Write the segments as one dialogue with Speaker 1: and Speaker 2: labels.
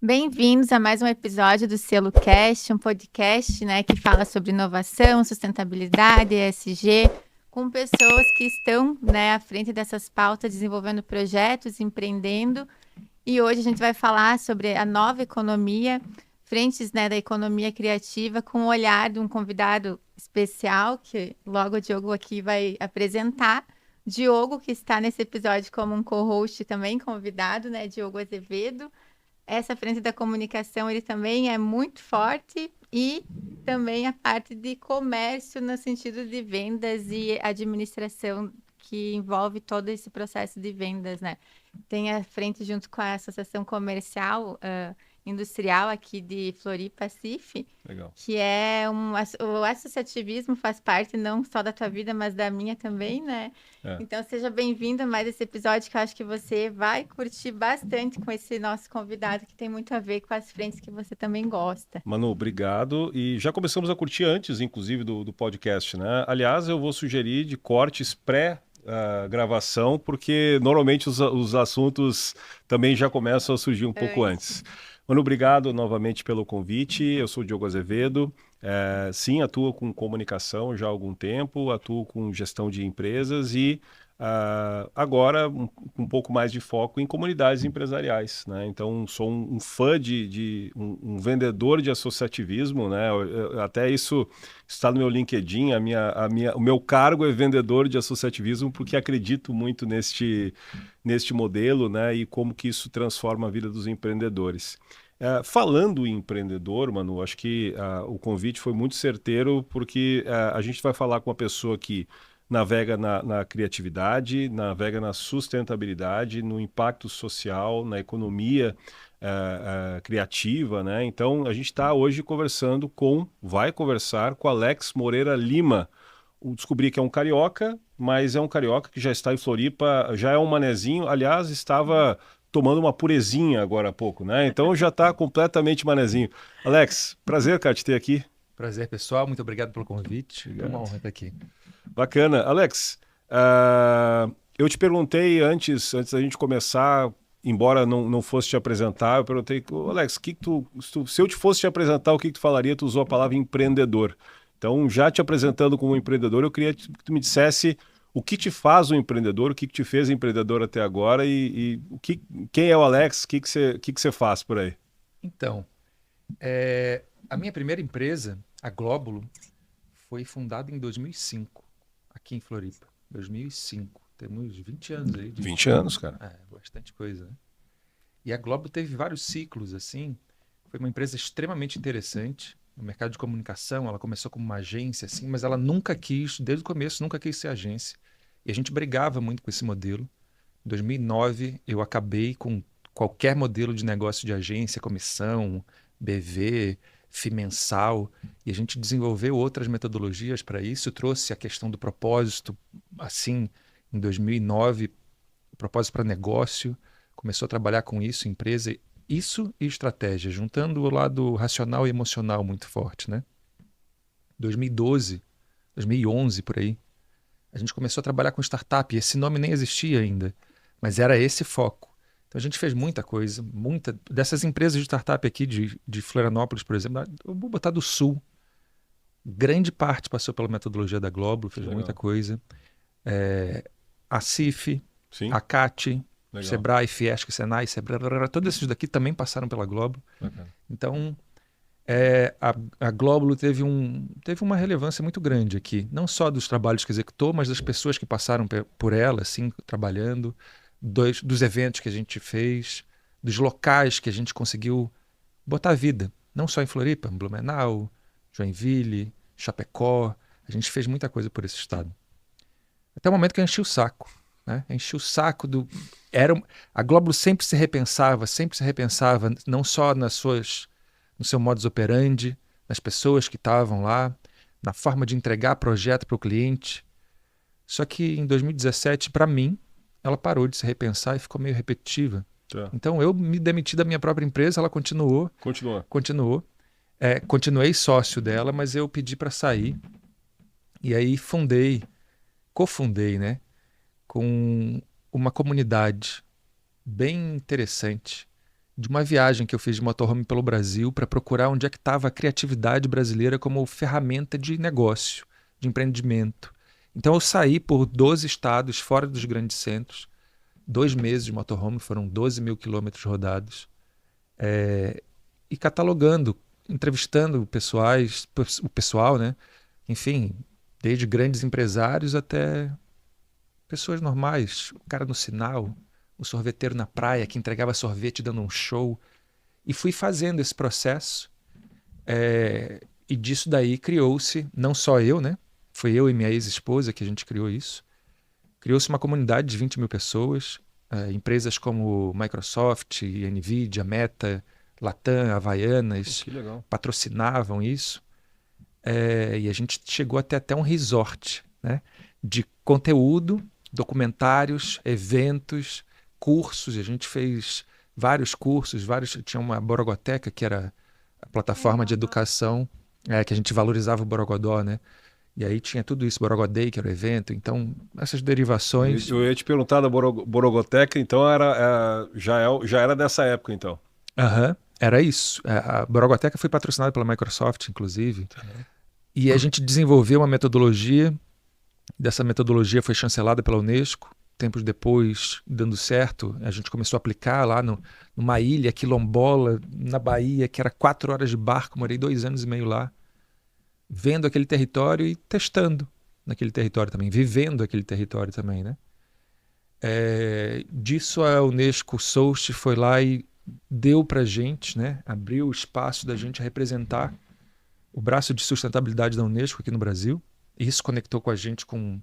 Speaker 1: Bem-vindos a mais um episódio do Selo Cast, um podcast, que fala sobre inovação, sustentabilidade, ESG, com pessoas que estão, à frente dessas pautas, desenvolvendo projetos, empreendendo. E hoje a gente vai falar sobre a nova economia, frentes, da economia criativa, com o olhar de um convidado especial, que logo o Diogo aqui vai apresentar. Diogo, que está nesse episódio como um co-host também, convidado, Diogo Azevedo. Essa frente da comunicação, ele também é muito forte, e também a parte de comércio no sentido de vendas e administração, que envolve todo esse processo de vendas, Tem a frente junto com a Associação Comercial Industrial aqui de Floripa, CIF,
Speaker 2: Legal.
Speaker 1: Que é o associativismo faz parte não só da tua vida, mas da minha também, Então seja bem-vindo a mais esse episódio, que eu acho que você vai curtir bastante com esse nosso convidado, que tem muito a ver com as frentes que você também gosta.
Speaker 2: Manu, obrigado. E já começamos a curtir antes, inclusive, do podcast, Aliás, eu vou sugerir de cortes gravação, porque normalmente os assuntos também já começam a surgir um pouco antes. Manu, obrigado novamente pelo convite. Eu sou o Diogo Azevedo. Sim, atuo com comunicação já há algum tempo, atuo com gestão de empresas e agora um pouco mais de foco em comunidades empresariais, Então, sou um fã um vendedor de associativismo, Até isso está no meu LinkedIn. O meu cargo é vendedor de associativismo, porque acredito muito neste modelo, E como que isso transforma a vida dos empreendedores. Falando em empreendedor, Manu, acho que o convite foi muito certeiro, porque a gente vai falar com uma pessoa que navega na criatividade, navega na sustentabilidade, no impacto social, na economia criativa, Então, a gente está hoje vai conversar com Alex Moreira Lima. Descobri que é um carioca, mas é um carioca que já está em Floripa, já é um manezinho. Aliás, estava tomando uma purezinha agora há pouco, Então já está completamente manezinho. Alex, prazer, cara, te ter aqui.
Speaker 3: Prazer, pessoal. Muito obrigado pelo convite. É uma honra estar aqui.
Speaker 2: Bacana. Alex, eu te perguntei antes da gente começar, embora não fosse te apresentar, eu perguntei, Alex, se eu fosse te apresentar, o que tu falaria? Tu usou a palavra empreendedor. Então, já te apresentando como empreendedor, eu queria que tu me dissesse o que te faz um empreendedor, o que te fez empreendedor até agora e quem é o Alex, o que você faz por aí?
Speaker 3: Então, a minha primeira empresa, a Glóbulo, foi fundada em 2005, aqui em Floripa. 2005. Temos 20 anos aí.
Speaker 2: 20 anos, cara.
Speaker 3: Bastante coisa, E a Glóbulo teve vários ciclos, assim. Foi uma empresa extremamente interessante. No mercado de comunicação, ela começou como uma agência, assim, mas ela desde o começo, nunca quis ser agência. E a gente brigava muito com esse modelo. Em 2009, eu acabei com qualquer modelo de negócio de agência, comissão, BV, FII mensal, e a gente desenvolveu outras metodologias para isso. Trouxe a questão do propósito, assim, em 2009, propósito para negócio, começou a trabalhar com isso, empresa, isso e estratégia, juntando o lado racional e emocional muito forte, 2012, 2011, por aí, a gente começou a trabalhar com startup, e esse nome nem existia ainda, mas era esse foco. Então a gente fez muita coisa, dessas empresas de startup aqui de Florianópolis, por exemplo, eu vou botar do Sul, grande parte passou pela metodologia da Glóbulo, fez muita coisa. A CIF, sim. A CAT, Sebrae, Fiesc, Senai, Sebrae, todos esses daqui também passaram pela Glóbulo. Então, a Glóbulo teve uma relevância muito grande aqui, não só dos trabalhos que executou, mas das pessoas que passaram por ela, assim, trabalhando, dos eventos que a gente fez, dos locais que a gente conseguiu botar vida, não só em Floripa, em Blumenau, Joinville, Chapecó, a gente fez muita coisa por esse estado. Até o momento que eu enchi o saco, Enchi o saco A Glóbulo sempre se repensava, não só no seu modus operandi, nas pessoas que estavam lá, na forma de entregar projeto para o cliente. Só que em 2017, para mim, ela parou de se repensar e ficou meio repetitiva.
Speaker 2: Tá.
Speaker 3: Então eu me demiti da minha própria empresa, ela continuou.
Speaker 2: Continua.
Speaker 3: Continuei sócio dela, mas eu pedi para sair. E aí cofundei, né, com uma comunidade bem interessante de uma viagem que eu fiz de motorhome pelo Brasil para procurar onde é que estava a criatividade brasileira como ferramenta de negócio, de empreendimento. Então eu saí por 12 estados fora dos grandes centros, 2 meses de motorhome, foram 12 mil quilômetros rodados, e catalogando, entrevistando o pessoal, né? Enfim, desde grandes empresários até pessoas normais, o cara no sinal, o sorveteiro na praia que entregava sorvete dando um show. E fui fazendo esse processo, e disso daí criou-se, não só eu, né? Foi eu e minha ex-esposa que a gente criou isso. Criou-se uma comunidade de 20 mil pessoas, empresas como Microsoft, Nvidia, Meta, Latam, Havaianas,
Speaker 2: Que legal.
Speaker 3: patrocinavam isso. E a gente chegou até um resort, né, de conteúdo, documentários, eventos, cursos. A gente fez vários cursos, tinha uma Borogoteca, que era a plataforma de educação, que a gente valorizava o Borogodó, né? E aí tinha tudo isso, Borogodei, que era o evento. Então, essas derivações...
Speaker 2: Eu ia te perguntar da Borogoteca, então já era dessa época, então.
Speaker 3: Era isso. A Borogoteca foi patrocinada pela Microsoft, inclusive. E a gente desenvolveu uma metodologia. Dessa metodologia foi chancelada pela Unesco. Tempos depois, dando certo, a gente começou a aplicar lá numa ilha quilombola, na Bahia, que era 4 horas de barco. Morei 2 anos e meio lá, vendo aquele território e testando naquele território também, vivendo aquele território também, né? Disso a Unesco South foi lá e deu pra gente, né? Abriu o espaço da gente representar o braço de sustentabilidade da Unesco aqui no Brasil. Isso conectou com a gente com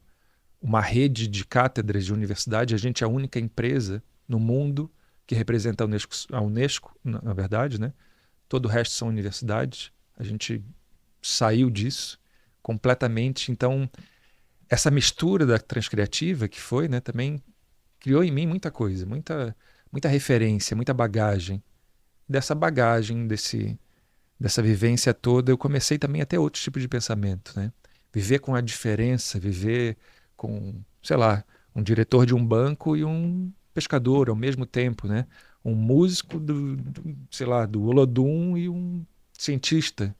Speaker 3: uma rede de cátedras de universidade. A gente é a única empresa no mundo que representa a Unesco, na verdade, né? Todo o resto são universidades. A gente saiu disso completamente. Então, essa mistura da Transcriativa que foi, né, também criou em mim muita coisa, muita referência, muita bagagem. Dessa bagagem, dessa vivência toda, eu comecei também a ter outros tipos de pensamento, né? Viver com a diferença, viver com, sei lá, um diretor de um banco e um pescador ao mesmo tempo, né? Um músico do Olodum e um cientista.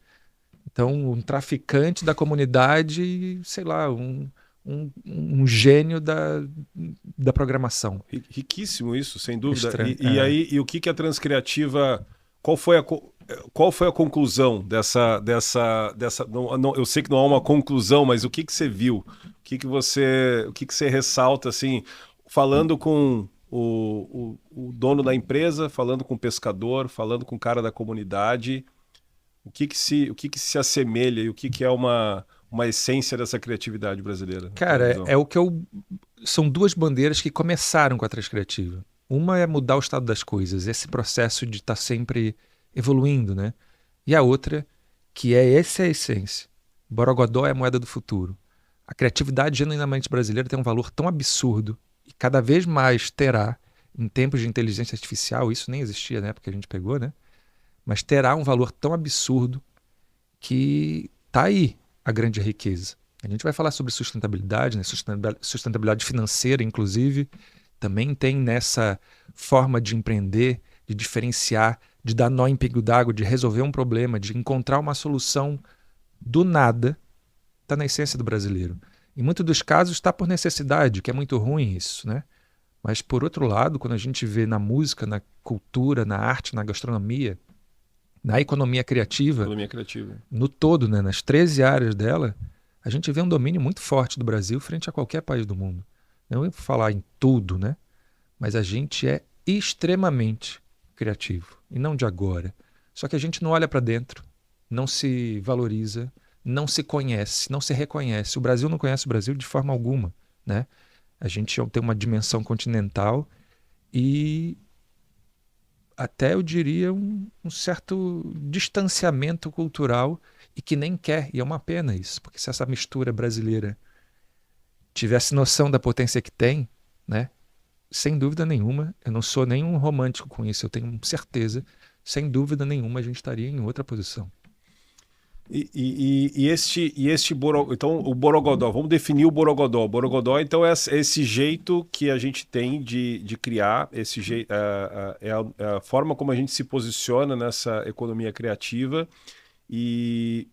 Speaker 3: Então, um traficante da comunidade e, sei lá, um gênio da programação.
Speaker 2: Riquíssimo isso, sem dúvida.
Speaker 3: Estranho,
Speaker 2: E o que a Transcriativa... Qual foi a conclusão dessa não, eu sei que não há uma conclusão, mas o que você viu? O que você ressalta, assim, falando com o dono da empresa, falando com o pescador, falando com o cara da comunidade, o que se assemelha e o que é uma essência dessa criatividade brasileira?
Speaker 3: Cara, são 2 bandeiras que começaram com a Transcriativa. Uma é mudar o estado das coisas, esse processo de estar sempre evoluindo, né? E a outra, que essa é a essência. Borogodó é a moeda do futuro. A criatividade genuinamente brasileira tem um valor tão absurdo e cada vez mais terá, em tempos de inteligência artificial, isso nem existia na época que a gente pegou, né? Mas terá um valor tão absurdo que tá aí a grande riqueza. A gente vai falar sobre sustentabilidade, né? Sustentabilidade financeira, inclusive, também tem nessa forma de empreender, de diferenciar, de dar nó em pingo d'água, de resolver um problema, de encontrar uma solução do nada, está na essência do brasileiro. Em muitos dos casos está por necessidade, que é muito ruim isso, né? Mas, por outro lado, quando a gente vê na música, na cultura, na arte, na gastronomia, na economia criativa, no todo, né, nas 13 áreas dela, a gente vê um domínio muito forte do Brasil frente a qualquer país do mundo. Não vou falar em tudo, né? Mas a gente é extremamente criativo, e não de agora. Só que a gente não olha para dentro, não se valoriza, não se conhece, não se reconhece. O Brasil não conhece o Brasil de forma alguma, né? A gente tem uma dimensão continental e até eu diria um certo distanciamento cultural e que nem quer, e é uma pena isso, porque se essa mistura brasileira tivesse noção da potência que tem, né? Sem dúvida nenhuma, eu não sou nenhum romântico com isso, eu tenho certeza, sem dúvida nenhuma a gente estaria em outra posição.
Speaker 2: Então, o Borogodó, vamos definir o Borogodó. O Borogodó, então, é esse jeito que a gente tem de criar, esse jeito, é a forma como a gente se posiciona nessa economia criativa. E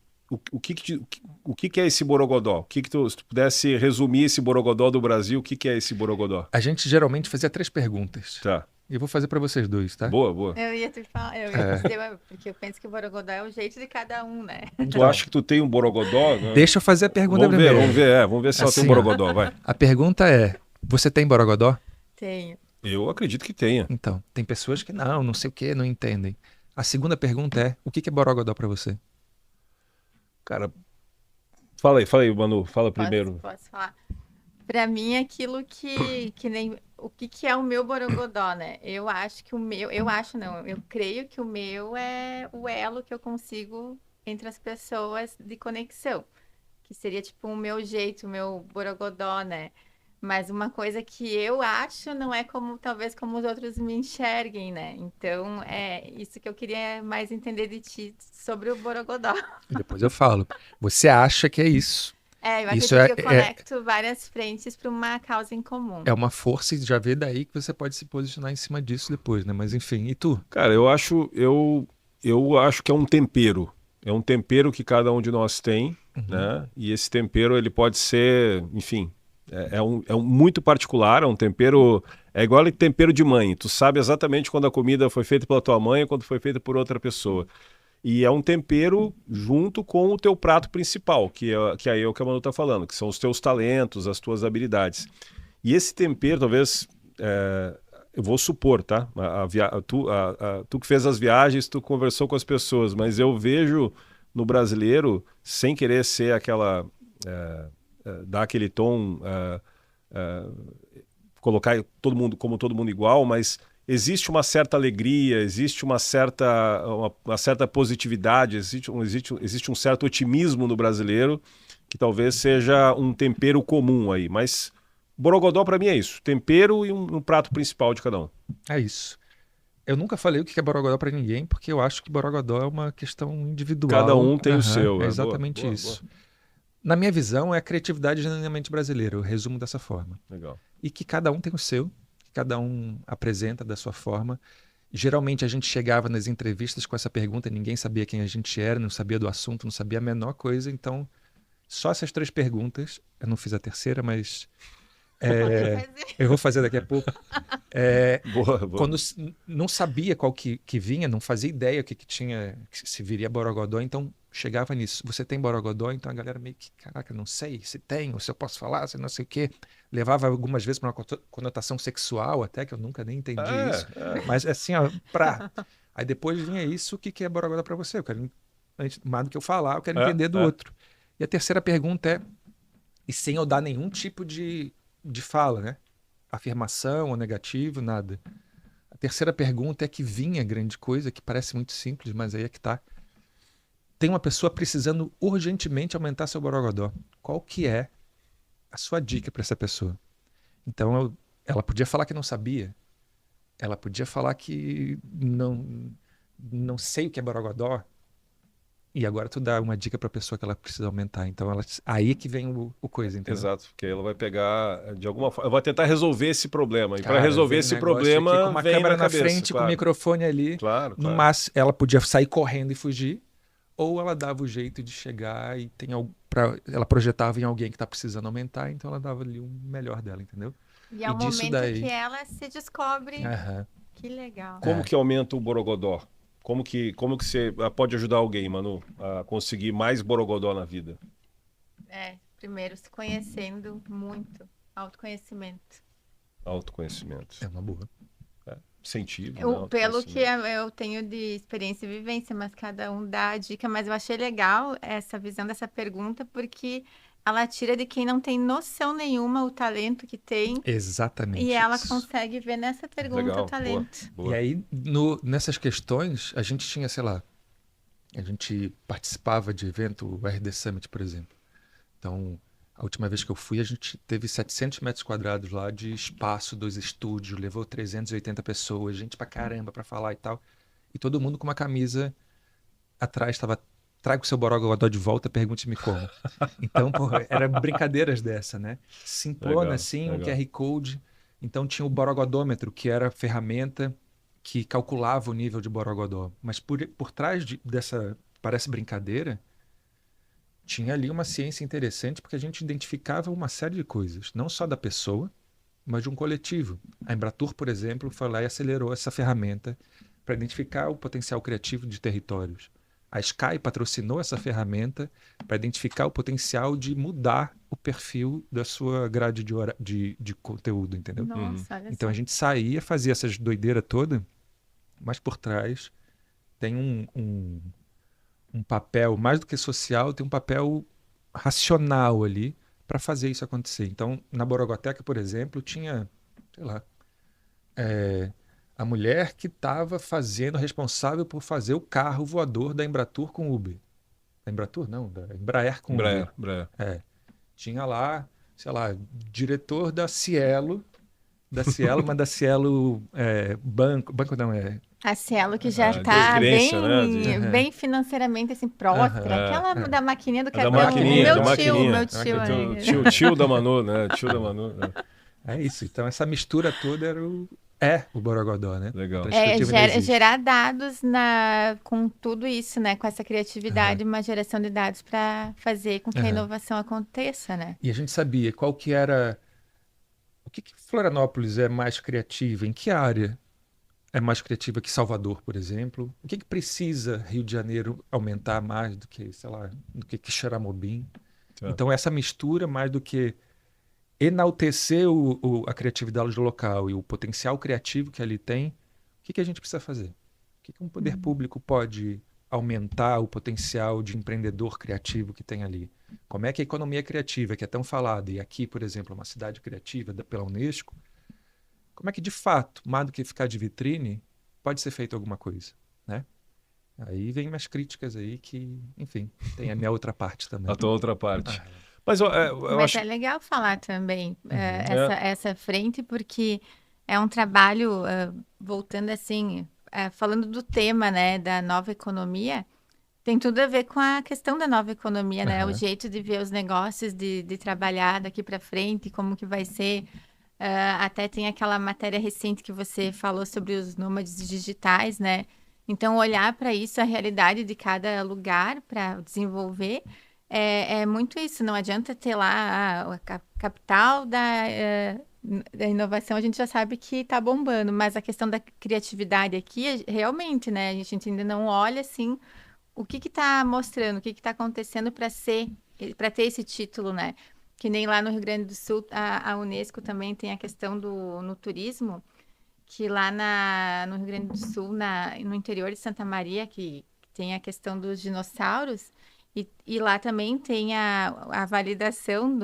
Speaker 2: o que é esse Borogodó? Se tu pudesse resumir esse Borogodó do Brasil, o que é esse Borogodó?
Speaker 3: A gente geralmente fazia 3 perguntas.
Speaker 2: Tá.
Speaker 3: E eu vou fazer para vocês dois, tá?
Speaker 2: Boa, boa.
Speaker 1: Eu ia te falar, eu ia dizer, porque eu penso que o Borogodó é o jeito de cada um, né?
Speaker 2: Tu acha que tu tem um Borogodó?
Speaker 3: Deixa eu fazer a pergunta
Speaker 2: Vamos ver,
Speaker 3: primeiro.
Speaker 2: vamos ver se ela
Speaker 3: Assim,
Speaker 2: tem um Borogodó, vai.
Speaker 3: A pergunta é, você tem Borogodó?
Speaker 1: Tenho.
Speaker 2: Eu acredito que tenha.
Speaker 3: Então, tem pessoas que não sei o que, não entendem. A segunda pergunta é, o que é Borogodó para você?
Speaker 2: Cara, fala aí, Manu, fala primeiro.
Speaker 1: Posso falar? Pra mim, aquilo que nem... O que é o meu Borogodó, né? Eu acho que o meu... Eu acho não, eu creio que o meu é o elo que eu consigo entre as pessoas de conexão. Que seria tipo o meu jeito, o meu Borogodó, né? Mas uma coisa que eu acho não é como, talvez, como os outros me enxerguem, né? Então, é isso que eu queria mais entender de ti sobre o Borogodó.
Speaker 3: E depois eu falo. Você acha que é isso?
Speaker 1: Eu
Speaker 3: Isso
Speaker 1: acredito que eu conecto várias frentes para uma causa em comum.
Speaker 3: é uma força e já vê daí que você pode se posicionar em cima disso depois, né? Mas enfim, e tu?
Speaker 2: Cara, eu acho que é um tempero. É um tempero que cada um de nós tem, né? E esse tempero, ele pode ser, enfim, é um muito particular, é um tempero, é igual a tempero de mãe. Tu sabe exatamente quando a comida foi feita pela tua mãe e quando foi feita por outra pessoa. E é um tempero junto com o teu prato principal, que é o que a Manu tá falando, que são os teus talentos, as tuas habilidades. E esse tempero, talvez, eu vou supor, tá? Tu que fez as viagens, tu conversou com as pessoas, mas eu vejo no brasileiro, sem querer ser aquela... dar aquele tom, colocar todo mundo como todo mundo igual, mas existe uma certa alegria, existe uma certa positividade, existe um certo otimismo no brasileiro, que talvez seja um tempero comum aí, mas Borogodó para mim é isso, tempero e um prato principal de cada um.
Speaker 3: É isso. Eu nunca falei o que é Borogodó para ninguém, porque eu acho que Borogodó é uma questão individual.
Speaker 2: Cada um tem o seu.
Speaker 3: É exatamente isso. Na minha visão, é a criatividade genuinamente brasileira. Eu resumo dessa forma.
Speaker 2: Legal.
Speaker 3: E que cada um tem o seu, que cada um apresenta da sua forma. Geralmente a gente chegava nas entrevistas com essa pergunta, ninguém sabia quem a gente era, não sabia do assunto, não sabia a menor coisa. Então, só essas 3 perguntas. Eu não fiz a terceira, mas... eu vou fazer daqui a pouco.
Speaker 2: Boa.
Speaker 3: Quando não sabia qual que vinha, não fazia ideia o que tinha, que se viria Borogodó, então chegava nisso. Você tem Borogodó? Então a galera meio que, caraca, não sei se tem, ou se eu posso falar, se não sei o quê. Levava algumas vezes para uma conotação sexual até, que eu nunca nem entendi isso. Mas assim, ó, Aí depois vinha isso, o que é Borogodó para você? Eu quero, mais do que eu falar, eu quero entender do outro. E a terceira pergunta é, e sem eu dar nenhum tipo de fala, né? Afirmação ou negativo, nada. A terceira pergunta é que vinha grande coisa, que parece muito simples, mas aí é que tá. Tem uma pessoa precisando urgentemente aumentar seu Borogodó. Qual que é a sua dica para essa pessoa? Então, ela podia falar que não sabia. Ela podia falar que não sei o que é Borogodó. E agora tu dá uma dica para a pessoa que ela precisa aumentar. Então, aí que vem o coisa, entendeu?
Speaker 2: Exato, porque ela vai pegar, de alguma forma, vai tentar resolver esse problema. E para resolver esse problema,
Speaker 3: aqui, com uma
Speaker 2: vem
Speaker 3: câmera na
Speaker 2: cabeça,
Speaker 3: frente,
Speaker 2: claro.
Speaker 3: com o microfone ali.
Speaker 2: Claro.
Speaker 3: No máximo, ela podia sair correndo e fugir, ou ela dava o jeito de chegar e ela projetava em alguém que está precisando aumentar, então ela dava ali o melhor dela, entendeu?
Speaker 1: E é o momento que ela se descobre. Que legal.
Speaker 2: Como que aumenta o Borogodó? Como que você pode ajudar alguém, Manu, a conseguir mais Borogodó na vida?
Speaker 1: Primeiro se conhecendo muito. Autoconhecimento.
Speaker 2: Autoconhecimento.
Speaker 3: É uma boa.
Speaker 2: Incentivo.
Speaker 1: Pelo que eu tenho de experiência e vivência, mas cada um dá a dica. Mas eu achei legal essa visão dessa pergunta, porque ela tira de quem não tem noção nenhuma o talento que tem.
Speaker 3: Exatamente
Speaker 1: E ela
Speaker 3: isso.
Speaker 1: consegue ver nessa pergunta
Speaker 2: Legal,
Speaker 1: o talento.
Speaker 3: E
Speaker 2: boa.
Speaker 3: aí, nessas questões, a gente tinha, sei lá, a gente participava de evento, o RD Summit, por exemplo. Então, a última vez que eu fui, a gente teve 700 metros quadrados lá de espaço dos estúdios, levou 380 pessoas, gente pra caramba pra falar e tal. E todo mundo com uma camisa atrás, estava traga o seu borogodó de volta, pergunte-me como. Então, pô, era brincadeiras dessa, né? Simplona,
Speaker 2: Legal,
Speaker 3: assim, um
Speaker 2: legal.
Speaker 3: QR Code. Então tinha o borogodômetro, que era a ferramenta que calculava o nível de borogodó. Mas por trás dessa, parece brincadeira, tinha ali uma ciência interessante, porque a gente identificava uma série de coisas, não só da pessoa, mas de um coletivo. A Embratur, por exemplo, foi lá e acelerou essa ferramenta para identificar o potencial criativo de territórios. A Sky patrocinou essa ferramenta para identificar o potencial de mudar o perfil da sua grade de conteúdo, entendeu?
Speaker 1: Nossa, olha
Speaker 3: Então
Speaker 1: só.
Speaker 3: a gente saía, fazia essas doideiras toda, mas por trás tem um papel, mais do que social, tem um papel racional ali para fazer isso acontecer. Então, na Borogoteca, por exemplo, tinha, sei lá, a mulher que estava fazendo, responsável por fazer o carro voador da Embratur com Uber. Da Embratur? Não, da Embraer com Uber.
Speaker 2: Embraer.
Speaker 3: Tinha lá, sei lá, diretor da Cielo, mas da Cielo banco não,
Speaker 1: A Cielo que já
Speaker 2: De
Speaker 1: está
Speaker 2: gerência, né?
Speaker 1: bem financeiramente assim, próspera. Aquela da maquininha do
Speaker 2: Da
Speaker 1: cartão.
Speaker 2: maquininha,
Speaker 1: Meu
Speaker 2: da
Speaker 1: tio,
Speaker 2: maquininha.
Speaker 1: meu tio.
Speaker 2: Tio da Manu, né? Tio da Manu. Né?
Speaker 3: É isso. Então essa mistura toda o Borogodó, né?
Speaker 2: Legal.
Speaker 3: Então, a expectativa ainda existe.
Speaker 1: Gerar dados com tudo isso, né? Com essa criatividade, uma geração de dados para fazer com que a inovação aconteça, né?
Speaker 3: E a gente sabia qual que era... O que Florianópolis é mais criativa? Em que área é mais criativa que Salvador, por exemplo? O que precisa Rio de Janeiro aumentar mais do que, sei lá, do que Quixeramobim?
Speaker 2: Tá.
Speaker 3: Então essa mistura, mais do que enaltecer a criatividade do local e o potencial criativo que ali tem, o que a gente precisa fazer? O que um poder público pode aumentar o potencial de empreendedor criativo que tem ali? Como é que a economia criativa, que é tão falada, e aqui, por exemplo, é uma cidade criativa pela Unesco, como é que, de fato, mais do que ficar de vitrine, pode ser feito alguma coisa, né? Aí vem minhas críticas aí que, enfim, tem a minha outra parte também.
Speaker 2: A tua outra parte. Mas eu
Speaker 1: Mas
Speaker 2: acho...
Speaker 1: é legal falar também essa frente, porque é um trabalho, voltando assim, falando do tema, né, da nova economia, tem tudo a ver com a questão da nova economia, né? O jeito de ver os negócios, de trabalhar daqui para frente, como que vai ser. Até tem aquela matéria recente que você falou sobre os nômades digitais, né? Então, olhar para isso, a realidade de cada lugar para desenvolver, é muito isso. Não adianta ter lá a capital da inovação, a gente já sabe que está bombando, mas a questão da criatividade aqui, realmente, né? A gente ainda não olha assim o que está mostrando, o que está acontecendo para ter esse título, né? Que nem lá no Rio Grande do Sul, a Unesco também tem a questão no turismo, que lá no Rio Grande do Sul, no interior de Santa Maria, que tem a questão dos dinossauros, e lá também tem a validação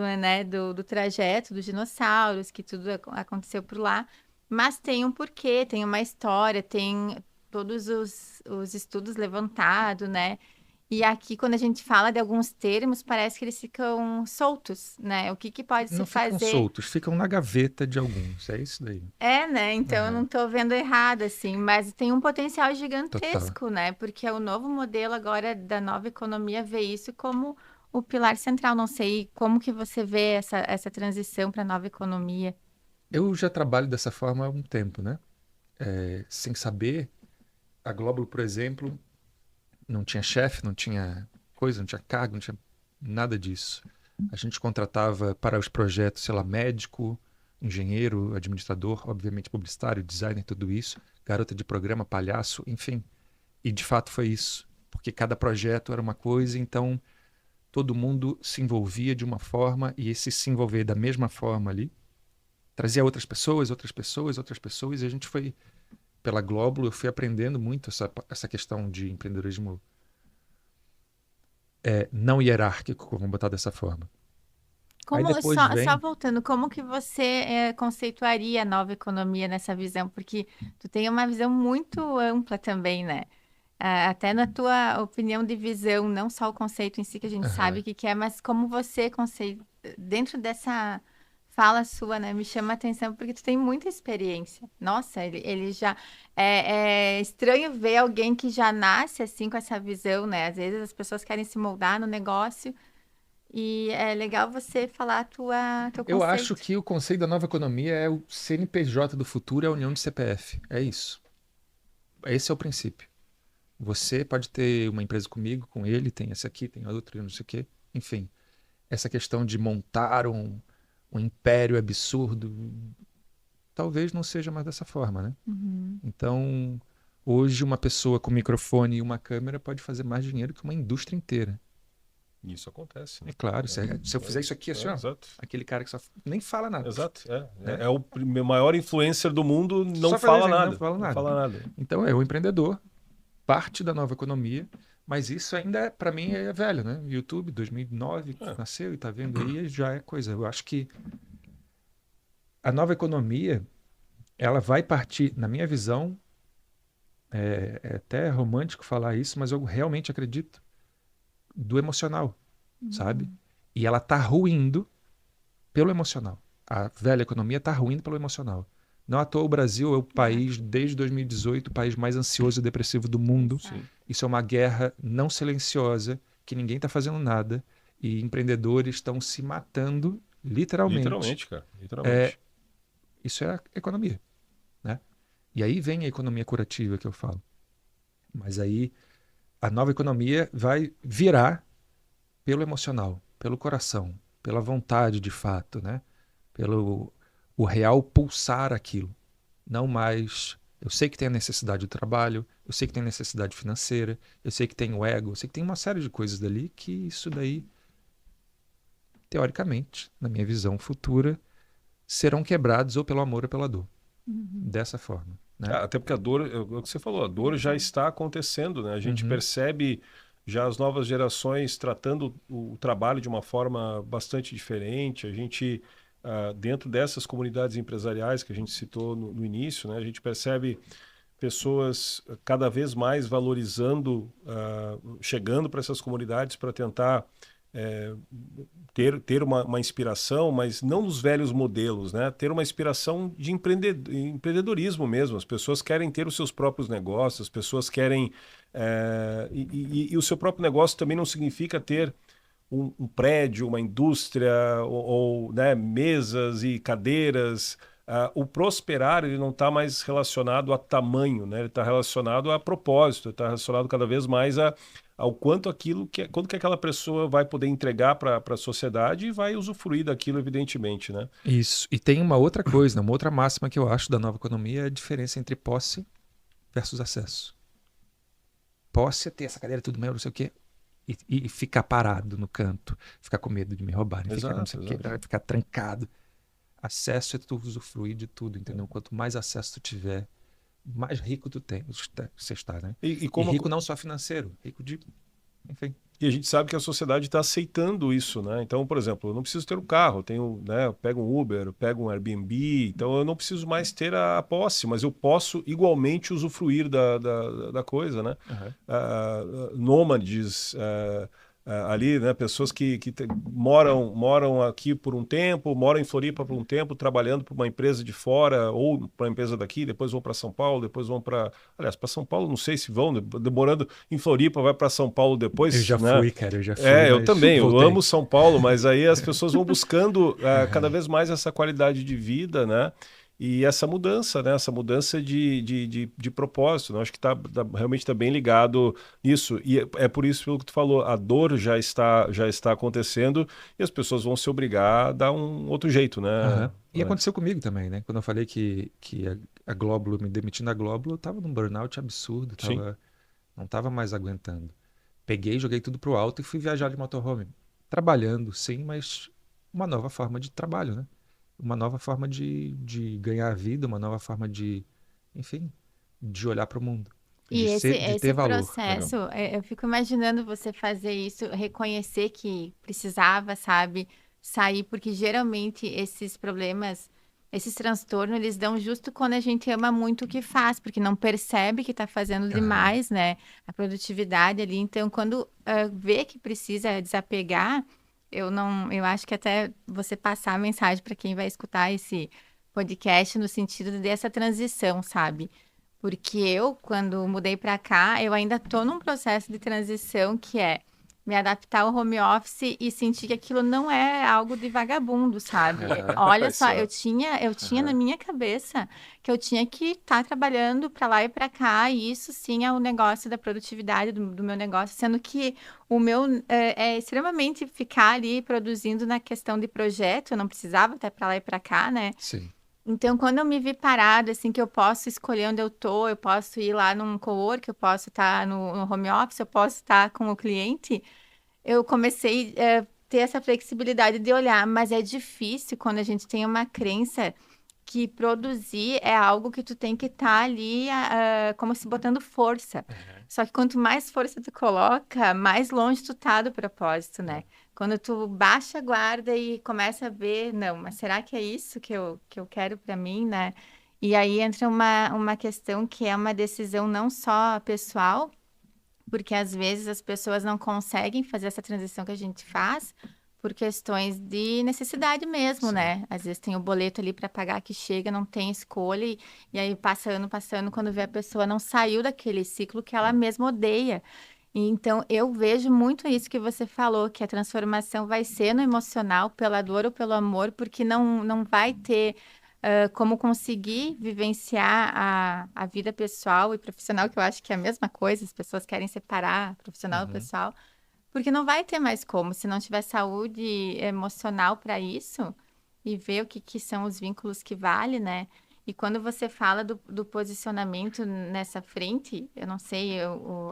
Speaker 1: do trajeto dos dinossauros, que tudo aconteceu por lá, mas tem um porquê, tem uma história, tem todos os estudos levantados, né? E aqui, quando a gente fala de alguns termos, parece que eles ficam soltos, né? O que pode se
Speaker 3: Não ficam
Speaker 1: fazer?
Speaker 3: soltos, ficam na gaveta de alguns. É isso daí.
Speaker 1: Né? Então eu não estou vendo errado, assim, mas tem um potencial gigantesco, né? Porque o novo modelo agora da nova economia vê isso como o pilar central. Não sei como que você vê essa transição para a nova economia.
Speaker 3: Eu já trabalho dessa forma há um tempo, né? Sem saber, a Glóbulo, por exemplo, não tinha chefe, não tinha coisa, não tinha cargo, não tinha nada disso. A gente contratava para os projetos, sei lá, médico, engenheiro, administrador, obviamente publicitário, designer, tudo isso, garota de programa, palhaço, enfim. E de fato foi isso, porque cada projeto era uma coisa, então todo mundo se envolvia de uma forma e esse se envolver da mesma forma ali trazia outras pessoas, e a gente foi, pela Glóbulo, eu fui aprendendo muito essa questão de empreendedorismo não hierárquico, vamos botar dessa forma. Aí depois
Speaker 1: Só,
Speaker 3: vem...
Speaker 1: só voltando, como que você conceituaria a nova economia nessa visão? Porque tu tem uma visão muito ampla também, né? Até na tua opinião de visão, não só o conceito em si que a gente sabe
Speaker 3: Aham.
Speaker 1: o que que é, mas como você dentro dessa fala sua, né? Me chama a atenção porque tu tem muita experiência. Nossa, ele já é estranho ver alguém que já nasce assim com essa visão, né? Às vezes as pessoas querem se moldar no negócio e é legal você falar teu
Speaker 3: Eu acho
Speaker 1: conceito.
Speaker 3: que o conceito da nova economia é o CNPJ do futuro, é a união de CPF. É isso. Esse é o princípio. Você pode ter uma empresa comigo, com ele, tem esse aqui, tem outro, não sei o quê. Enfim, essa questão de montar um império absurdo, talvez não seja mais dessa forma, né?
Speaker 1: Uhum.
Speaker 3: Então, hoje uma pessoa com microfone e uma câmera pode fazer mais dinheiro que uma indústria inteira.
Speaker 2: Isso acontece, né?
Speaker 3: É claro, se eu fizer isso aqui assim, ó,
Speaker 2: Exato.
Speaker 3: aquele cara que só nem fala nada,
Speaker 2: Exato.
Speaker 3: né?
Speaker 2: É o maior influencer do mundo, não
Speaker 3: Só
Speaker 2: fala
Speaker 3: fazer isso, não
Speaker 2: nada.
Speaker 3: fala
Speaker 2: Não
Speaker 3: nada.
Speaker 2: fala nada.
Speaker 3: Então, é o empreendedor, parte da nova economia, mas isso ainda, para mim, é velho, né? YouTube, 2009,
Speaker 2: É.
Speaker 3: nasceu e tá vendo aí, já é coisa. Eu acho que a nova economia, ela vai partir, na minha visão, é até romântico falar isso, mas eu realmente acredito, do emocional, sabe? E ela tá ruindo pelo emocional. A velha economia tá ruindo pelo emocional. Não à toa o Brasil é o país, desde 2018, o país mais ansioso e depressivo do mundo.
Speaker 1: Exato.
Speaker 3: Isso é uma guerra não silenciosa, que ninguém está fazendo nada, e empreendedores estão se matando, literalmente.
Speaker 2: Literalmente, cara. Literalmente.
Speaker 3: Isso é a economia, né? E aí vem a economia curativa que eu falo. Mas aí a nova economia vai virar pelo emocional, pelo coração, pela vontade de fato, né? Pelo o real pulsar aquilo. Não mais. Eu sei que tem a necessidade do trabalho, eu sei que tem necessidade financeira, eu sei que tem o ego, eu sei que tem uma série de coisas dali que isso daí, teoricamente, na minha visão futura, serão quebrados ou pelo amor ou pela dor.
Speaker 1: Uhum.
Speaker 3: Dessa forma, né?
Speaker 2: Até porque a dor, é o que você falou, a dor já está acontecendo, né? A gente
Speaker 3: Uhum.
Speaker 2: percebe já as novas gerações tratando o trabalho de uma forma bastante diferente. A gente, dentro dessas comunidades empresariais que a gente citou no início, né? A gente percebe pessoas cada vez mais valorizando, chegando para essas comunidades para tentar ter uma inspiração, mas não nos velhos modelos, né? Ter uma inspiração de empreendedorismo mesmo. As pessoas querem ter os seus próprios negócios, as pessoas querem... e o seu próprio negócio também não significa ter um prédio, uma indústria, ou, né, mesas e cadeiras. O prosperar ele não está mais relacionado a tamanho, né? Ele está relacionado a propósito, está relacionado cada vez mais ao quanto quanto que aquela pessoa vai poder entregar para a sociedade e vai usufruir daquilo, evidentemente, né?
Speaker 3: Isso. E tem uma outra coisa, uma outra máxima que eu acho da nova economia é a diferença entre posse versus acesso. Posse é ter essa cadeira tudo meio, não sei o quê, e ficar parado no canto, ficar com medo de me roubarem, ficar não sei o quê, ficar trancado. Acesso é tu usufruir de tudo, entendeu? Quanto mais acesso tu tiver, mais rico você está, né?
Speaker 2: E
Speaker 3: E rico não só financeiro, rico de... Enfim.
Speaker 2: E a gente sabe que a sociedade está aceitando isso, né? Então, por exemplo, eu não preciso ter um carro, eu tenho, né, eu pego um Uber, eu pego um Airbnb, então eu não preciso mais ter a posse, mas eu posso igualmente usufruir da coisa, né? Nômades, ali, né, pessoas que moram aqui por um tempo, moram em Floripa por um tempo, trabalhando para uma empresa de fora ou para uma empresa daqui, depois vão para São Paulo, depois vão para... Aliás, para São Paulo não sei se vão, demorando em Floripa, vai para São Paulo depois,
Speaker 3: Eu já
Speaker 2: né?
Speaker 3: fui, cara, eu já fui.
Speaker 2: Eu
Speaker 3: mas
Speaker 2: também, eu
Speaker 3: voltei.
Speaker 2: amo São Paulo, mas aí as pessoas vão buscando cada vez mais essa qualidade de vida, né? E essa mudança, né? Essa mudança de propósito, né? Acho que realmente está bem ligado nisso. E é por isso pelo que tu falou, a dor já está acontecendo e as pessoas vão se obrigar a dar um outro jeito, né?
Speaker 3: E aconteceu comigo também, né? Quando eu falei que a Glóbulo, me demitindo da Glóbulo, eu tava num burnout absurdo, não tava mais aguentando. Peguei, joguei tudo pro alto e fui viajar de motorhome. Trabalhando, sim, mas uma nova forma de trabalho, né? Uma nova forma de ganhar a vida, uma nova forma de, enfim, de olhar para o mundo.
Speaker 1: E
Speaker 3: De ter valor.
Speaker 1: processo, eu fico imaginando você fazer isso, reconhecer que precisava, sabe, sair, porque geralmente esses problemas, esses transtornos, eles dão justo quando a gente ama muito o que faz, porque não percebe que está fazendo demais, né? A produtividade ali. Então, quando vê que precisa desapegar, eu acho que até você passar a mensagem para quem vai escutar esse podcast no sentido dessa transição, sabe? Porque eu, quando mudei para cá, eu ainda tô num processo de transição que é me adaptar ao home office e sentir que aquilo não é algo de vagabundo, sabe? Olha só, eu tinha na minha cabeça que eu tinha que estar trabalhando para lá e para cá, e isso sim é o negócio da produtividade do meu negócio, sendo que o meu é extremamente ficar ali produzindo na questão de projeto, eu não precisava até para lá e para cá, né?
Speaker 3: Sim.
Speaker 1: Então, quando eu me vi parada, assim, que eu posso escolher onde eu tô, eu posso ir lá num cowork, eu posso estar no home office, eu posso estar com o cliente, eu comecei a ter essa flexibilidade de olhar, mas é difícil quando a gente tem uma crença que produzir é algo que tu tem que estar ali como se botando força. Só que quanto mais força tu coloca, mais longe tu tá do propósito, né? Quando tu baixa a guarda e começa a ver, não, mas será que é isso que eu quero para mim, né? E aí entra uma questão que é uma decisão não só pessoal, porque às vezes as pessoas não conseguem fazer essa transição que a gente faz por questões de necessidade mesmo,
Speaker 3: Sim.
Speaker 1: né? Às vezes tem o boleto ali para pagar que chega, não tem escolha, e aí passa ano, passando, quando vê a pessoa não saiu daquele ciclo que ela mesma odeia. E então eu vejo muito isso que você falou, que a transformação vai ser no emocional, pela dor ou pelo amor, porque não vai ter como conseguir vivenciar a vida pessoal e profissional, que eu acho que é a mesma coisa, as pessoas querem separar profissional e pessoal, porque não vai ter mais como, se não tiver saúde emocional para isso, e ver o que são os vínculos que vale, né? E quando você fala do posicionamento nessa frente, eu não sei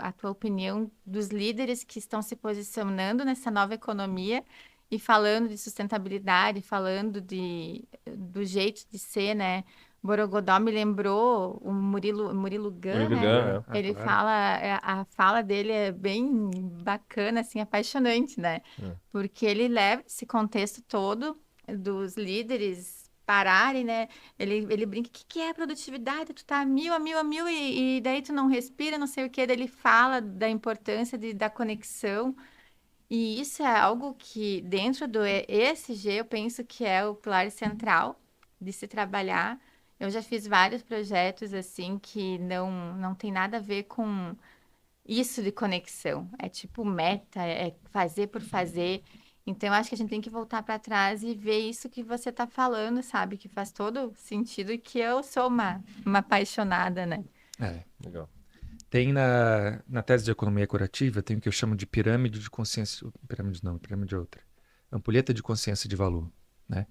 Speaker 1: a tua opinião dos líderes que estão se posicionando nessa nova economia e falando de sustentabilidade, falando do jeito de ser, né? Borogodó me lembrou o Murilo Gun,
Speaker 2: Murilo
Speaker 1: né?
Speaker 2: Gun,
Speaker 1: Ele
Speaker 3: Claro.
Speaker 1: fala, a fala dele é bem bacana, assim, apaixonante, né? Porque ele leva esse contexto todo dos líderes pararem, né? Ele brinca, o que é produtividade? Tu tá a mil, e daí tu não respira, não sei o quê. Daí ele fala da importância da conexão. E isso é algo que, dentro do ESG, eu penso que é o pilar central de se trabalhar. Eu já fiz vários projetos, assim, que não tem nada a ver com isso de conexão. É tipo meta, é fazer por fazer. Então, eu acho que a gente tem que voltar para trás e ver isso que você está falando, sabe? Que faz todo sentido e que eu sou uma apaixonada, né?
Speaker 3: É.
Speaker 2: legal.
Speaker 3: Tem na tese de economia curativa, tem o que eu chamo de pirâmide de consciência. Pirâmide não, pirâmide é outra. Ampulheta de consciência de valor, né?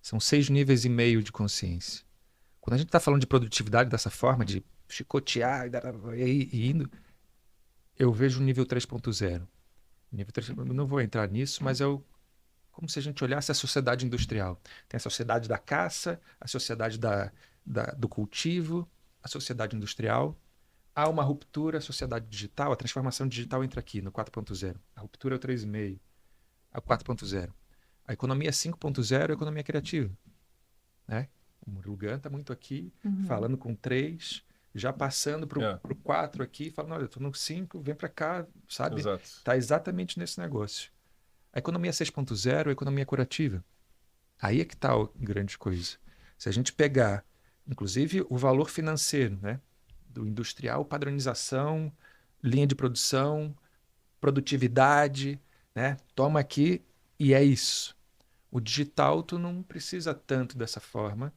Speaker 3: São 6,5 níveis de consciência. Quando a gente está falando de produtividade dessa forma, de chicotear e indo, eu vejo o nível 3.0. Nível 3, eu não vou entrar nisso, mas como se a gente olhasse a sociedade industrial. Tem a sociedade da caça, a sociedade do cultivo, a sociedade industrial. Há uma ruptura, a sociedade digital, a transformação digital entra aqui no 4.0. A ruptura é o 3,5, a 4.0. A economia 5.0 é a economia criativa, né? O Murilo Gun está muito aqui, falando com 3, já passando para o 4 aqui, falando, olha, eu estou no 5, vem para cá, sabe?
Speaker 2: Exato.
Speaker 3: Está exatamente nesse negócio. A economia 6.0 é a economia curativa. Aí é que está a grande coisa. Se a gente pegar, inclusive, o valor financeiro, né? Do industrial, padronização, linha de produção, produtividade, né? Toma aqui e é isso. O digital, tu não precisa tanto dessa forma.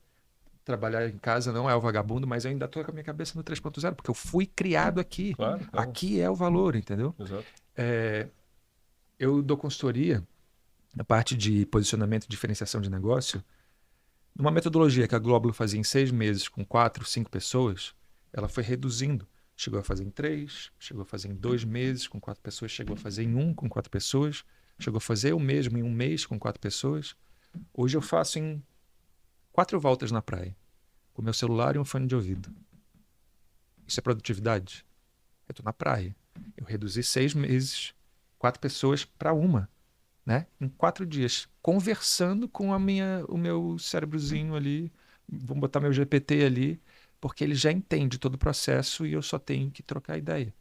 Speaker 3: Trabalhar em casa não é o vagabundo, mas eu ainda estou com a minha cabeça no 3.0, porque eu fui criado aqui.
Speaker 2: Claro.
Speaker 3: Aqui é o valor, entendeu?
Speaker 2: Exato.
Speaker 3: Eu dou consultoria na parte de posicionamento e diferenciação de negócio, numa metodologia que a Glóbulo fazia em 6 meses com 4, 5 pessoas, ela foi reduzindo. Chegou a fazer em 3, chegou a fazer em 2 meses com 4 pessoas, chegou a fazer em 1 com 4 pessoas, chegou a fazer o mesmo em 1 mês com 4 pessoas. Hoje eu faço em 4 voltas na praia, com meu celular e um fone de ouvido. Isso é produtividade? Eu estou na praia. Eu reduzi 6 meses, 4 pessoas para 1. né? Em 4 dias, conversando com o meu cérebrozinho ali, vamos botar meu GPT ali, porque ele já entende todo o processo e eu só tenho que trocar ideia.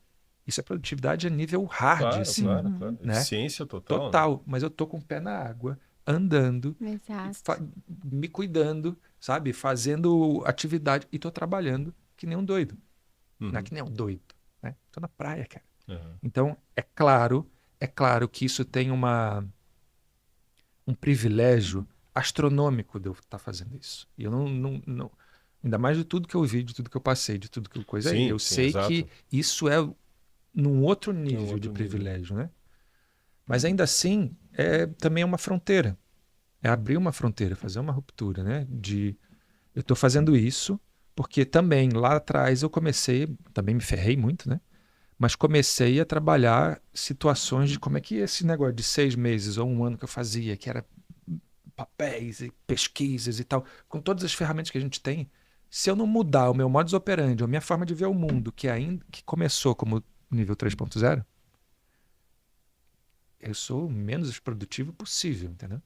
Speaker 3: Isso é produtividade a nível hard,
Speaker 2: Claro,
Speaker 3: assim,
Speaker 2: claro,
Speaker 1: Uhum.
Speaker 2: claro.
Speaker 3: né?
Speaker 2: Eficiência total, né?
Speaker 3: Total, mas eu tô com o pé na água, andando, e
Speaker 1: Exato.
Speaker 3: me cuidando, sabe? Fazendo atividade e tô trabalhando que nem um doido. Não é
Speaker 2: Uhum.
Speaker 3: que nem um doido, né? Tô na praia, cara.
Speaker 2: Uhum.
Speaker 3: Então, é claro que isso tem um privilégio astronômico de eu estar fazendo isso. E eu não, ainda mais de tudo que eu vi, de tudo que eu passei, de tudo que eu coisa aí.
Speaker 2: Sim,
Speaker 3: Eu
Speaker 2: sim,
Speaker 3: sei que
Speaker 2: exato.
Speaker 3: isso é num outro
Speaker 2: É um
Speaker 3: nível de
Speaker 2: outro nível.
Speaker 3: privilégio, né? Mas ainda assim, também é uma fronteira. É abrir uma fronteira, fazer uma ruptura, né? Eu estou fazendo isso porque também lá atrás eu comecei, também me ferrei muito, né? Mas comecei a trabalhar situações de como é que esse negócio de 6 meses ou um ano que eu fazia, que era papéis e pesquisas e tal, com todas as ferramentas que a gente tem, se eu não mudar o meu modus operandi, a minha forma de ver o mundo, que começou como nível 3.0, eu sou o menos produtivo possível, entendeu?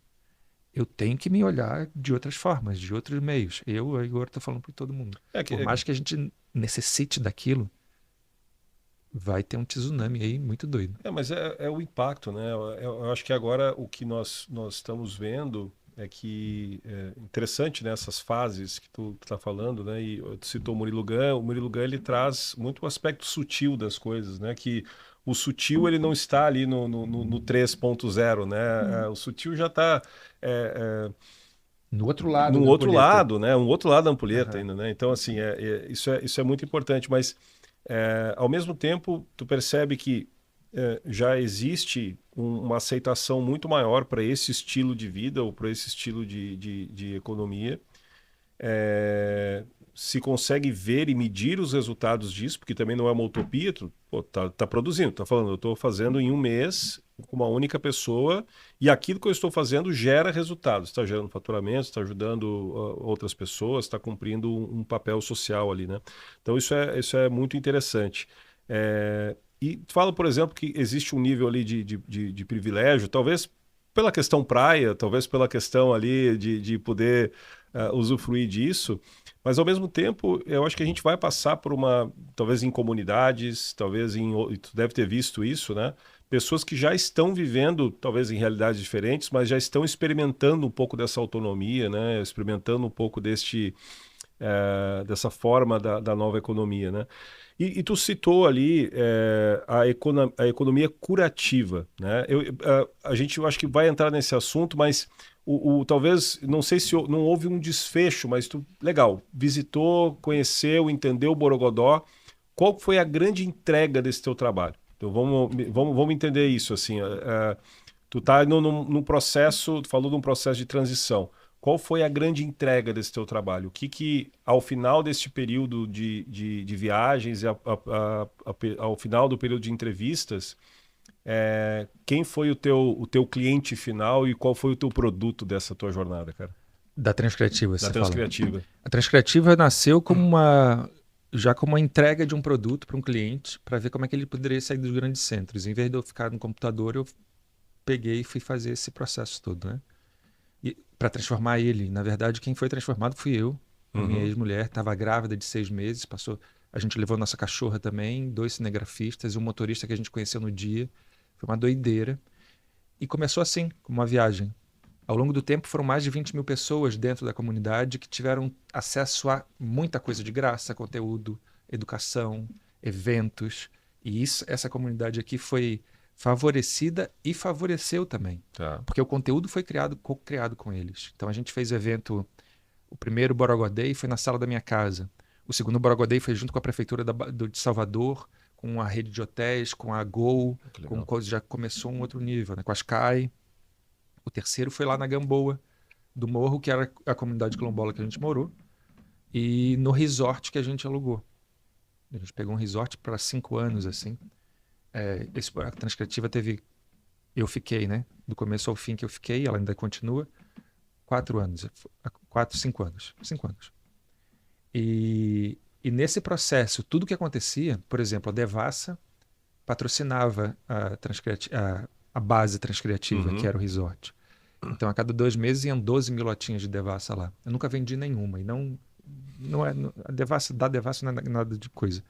Speaker 3: Eu tenho que me olhar de outras formas, de outros meios. Eu agora estou falando para todo mundo.
Speaker 2: É
Speaker 3: Por
Speaker 2: que,
Speaker 3: mais que a gente necessite daquilo, vai ter um tsunami aí muito doido.
Speaker 2: mas é o impacto, né? Eu acho que agora o que nós estamos vendo é que é interessante nessas fases que tu está falando, né? E tu citou o Murilo Gun ele traz muito o aspecto sutil das coisas, né? Que o sutil ele não está ali no 3.0, né?
Speaker 1: Uhum.
Speaker 2: O sutil já está
Speaker 3: No outro lado
Speaker 2: num
Speaker 3: da
Speaker 2: outro
Speaker 3: ampulheta.
Speaker 2: lado, né? Um outro lado da ampulheta
Speaker 3: Aham.
Speaker 2: ainda, né? Então, assim, isso é muito importante, mas ao mesmo tempo, tu percebe que já existe uma aceitação muito maior para esse estilo de vida ou para esse estilo de economia. É, se consegue ver e medir os resultados disso, porque também não é uma utopia, tu pô, tá produzindo, tá falando, eu estou fazendo em um mês com uma única pessoa e aquilo que eu estou fazendo gera resultados, está gerando faturamento, está ajudando outras pessoas, está cumprindo um papel social ali, né? Então isso é muito interessante. E tu fala, por exemplo, que existe um nível ali de privilégio, talvez pela questão praia, talvez pela questão ali de poder usufruir disso, mas ao mesmo tempo eu acho que a gente vai passar por talvez em comunidades, e tu deve ter visto isso, né? Pessoas que já estão vivendo, talvez em realidades diferentes, mas já estão experimentando um pouco dessa autonomia, né? Experimentando um pouco dessa forma da nova economia, né? E tu citou ali a economia curativa, né? A gente eu acho que vai entrar nesse assunto, mas talvez, não sei se não houve um desfecho, mas legal, visitou, conheceu, entendeu o Borogodó. Qual foi a grande entrega desse teu trabalho? Então vamos entender isso assim. Tu está num processo, tu falou de um processo de transição. Qual foi a grande entrega desse teu trabalho? Ao final deste período de viagens e ao final do período de entrevistas, quem foi o teu cliente final e qual foi o teu produto dessa tua jornada, cara?
Speaker 3: Da Transcriativa,
Speaker 2: Da
Speaker 3: você fala.
Speaker 2: Transcriativa.
Speaker 3: A Transcriativa nasceu já como uma entrega de um produto para um cliente, para ver como é que ele poderia sair dos grandes centros. Em vez de eu ficar no computador, eu peguei e fui fazer esse processo todo, né? E para transformar ele, na verdade, quem foi transformado fui eu. A minha
Speaker 2: Uhum.
Speaker 3: ex-mulher estava grávida de 6 meses, passou. A gente levou nossa cachorra também, 2 cinegrafistas e um motorista que a gente conheceu no dia. Foi uma doideira. E começou assim, como uma viagem. Ao longo do tempo, foram mais de 20 mil pessoas dentro da comunidade que tiveram acesso a muita coisa de graça, conteúdo, educação, eventos. E essa comunidade aqui foi favorecida e favoreceu também.
Speaker 2: Tá.
Speaker 3: Porque o conteúdo foi co-criado com eles. Então a gente fez o evento, o primeiro Borogodó Day foi na sala da minha casa. O segundo Borogodó Day foi junto com a prefeitura de Salvador, com a rede de hotéis, com a Gol,
Speaker 2: Que legal.
Speaker 3: já começou um outro nível, né? Com a Sky. O terceiro foi lá na Gamboa do Morro, que era a comunidade quilombola que a gente morou, e no resort que a gente alugou. A gente pegou um resort para 5 anos, assim. A Transcriativa teve... Eu fiquei, né? Do começo ao fim que eu fiquei, ela ainda continua. 4 anos. 4, 5 anos. 5 anos. E nesse processo, tudo que acontecia, por exemplo, a Devassa patrocinava a base transcriativa,
Speaker 2: Uhum.
Speaker 3: que era o resort. Então, a cada 2 meses iam 12 mil latinhas de devassa lá. Eu nunca vendi nenhuma. E a devassa, da devassa não é nada de coisa.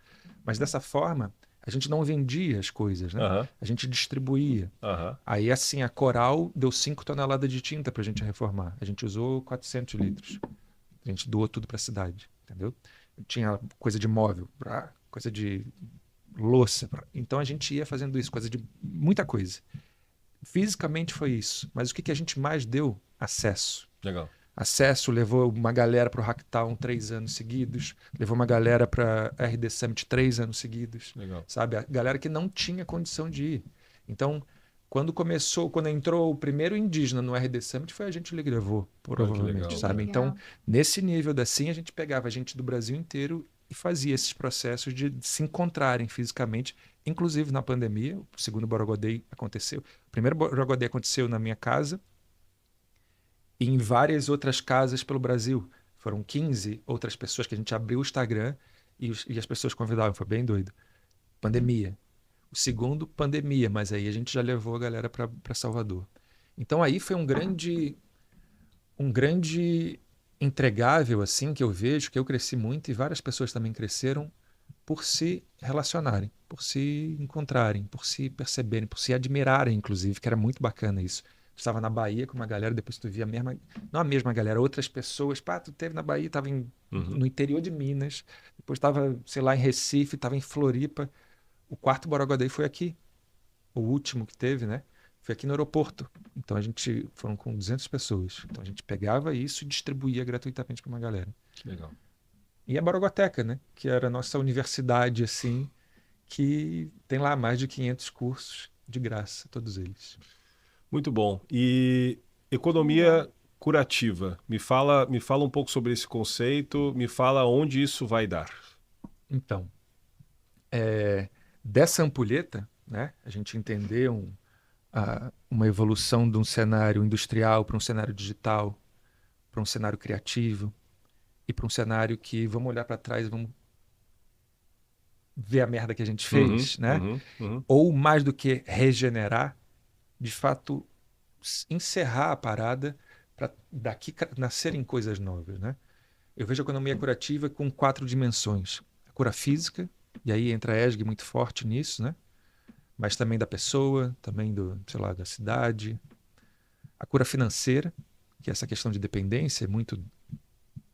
Speaker 3: Mas dessa forma, a gente não vendia as coisas, né?
Speaker 2: Aham,
Speaker 3: A gente distribuía.
Speaker 2: aham.
Speaker 3: Aí, assim, a Coral deu 5 toneladas de tinta para a gente reformar. A gente usou 400 litros. A gente doou tudo para a cidade, entendeu? Tinha coisa de móvel, coisa de louça. Então, a gente ia fazendo isso, coisa de muita coisa. Fisicamente foi isso. Mas o que a gente mais deu? Acesso.
Speaker 2: Legal.
Speaker 3: Acesso levou uma galera para o Hacktown 3 anos seguidos, levou uma galera para a RD Summit 3 anos seguidos,
Speaker 2: Legal.
Speaker 3: sabe? A galera que não tinha condição de ir. Então, quando entrou o primeiro indígena no RD Summit, foi a gente que levou, provavelmente,
Speaker 2: legal,
Speaker 3: sabe?
Speaker 1: né?
Speaker 3: Então,
Speaker 1: Legal.
Speaker 3: nesse nível assim, a gente pegava gente do Brasil inteiro e fazia esses processos de se encontrarem fisicamente, inclusive na pandemia. O segundo Borogodei aconteceu. O primeiro Borogodei aconteceu na minha casa, e em várias outras casas pelo Brasil. Foram 15 outras pessoas que a gente abriu o Instagram e as pessoas convidavam. Foi bem doido. Pandemia. O segundo, pandemia, mas aí a gente já levou a galera para Salvador. Então aí foi um grande entregável assim que eu vejo, que eu cresci muito e várias pessoas também cresceram por se relacionarem, por se encontrarem, por se perceberem, por se admirarem, inclusive, que era muito bacana isso. Tu estava na Bahia com uma galera, depois tu via a mesma, não a mesma galera, outras pessoas. Pá, tu teve na Bahia, estava no interior de Minas, depois estava, sei lá, em Recife, estava em Floripa. O quarto Borogodei foi aqui, o último que teve, né? Foi aqui no aeroporto. Então foram com 200 pessoas. Então a gente pegava isso e distribuía gratuitamente para uma galera.
Speaker 2: Que legal.
Speaker 3: E a Borogoteca, né? Que era a nossa universidade, assim, que tem lá mais de 500 cursos de graça, todos eles.
Speaker 2: Muito bom. E economia curativa. Me fala um pouco sobre esse conceito, me fala onde isso vai dar.
Speaker 3: Então, dessa ampulheta, né? A gente entendeu uma evolução de um cenário industrial para um cenário digital, para um cenário criativo e para um cenário que vamos olhar para trás, vamos ver a merda que a gente fez, né? Ou mais do que regenerar, de fato encerrar a parada para daqui nascerem coisas novas, né? Eu vejo a economia curativa com 4 dimensões: a cura física, e aí entra a ESG muito forte nisso, né? Mas também da pessoa, também sei lá, da cidade. A cura financeira, que é essa questão de dependência, é muito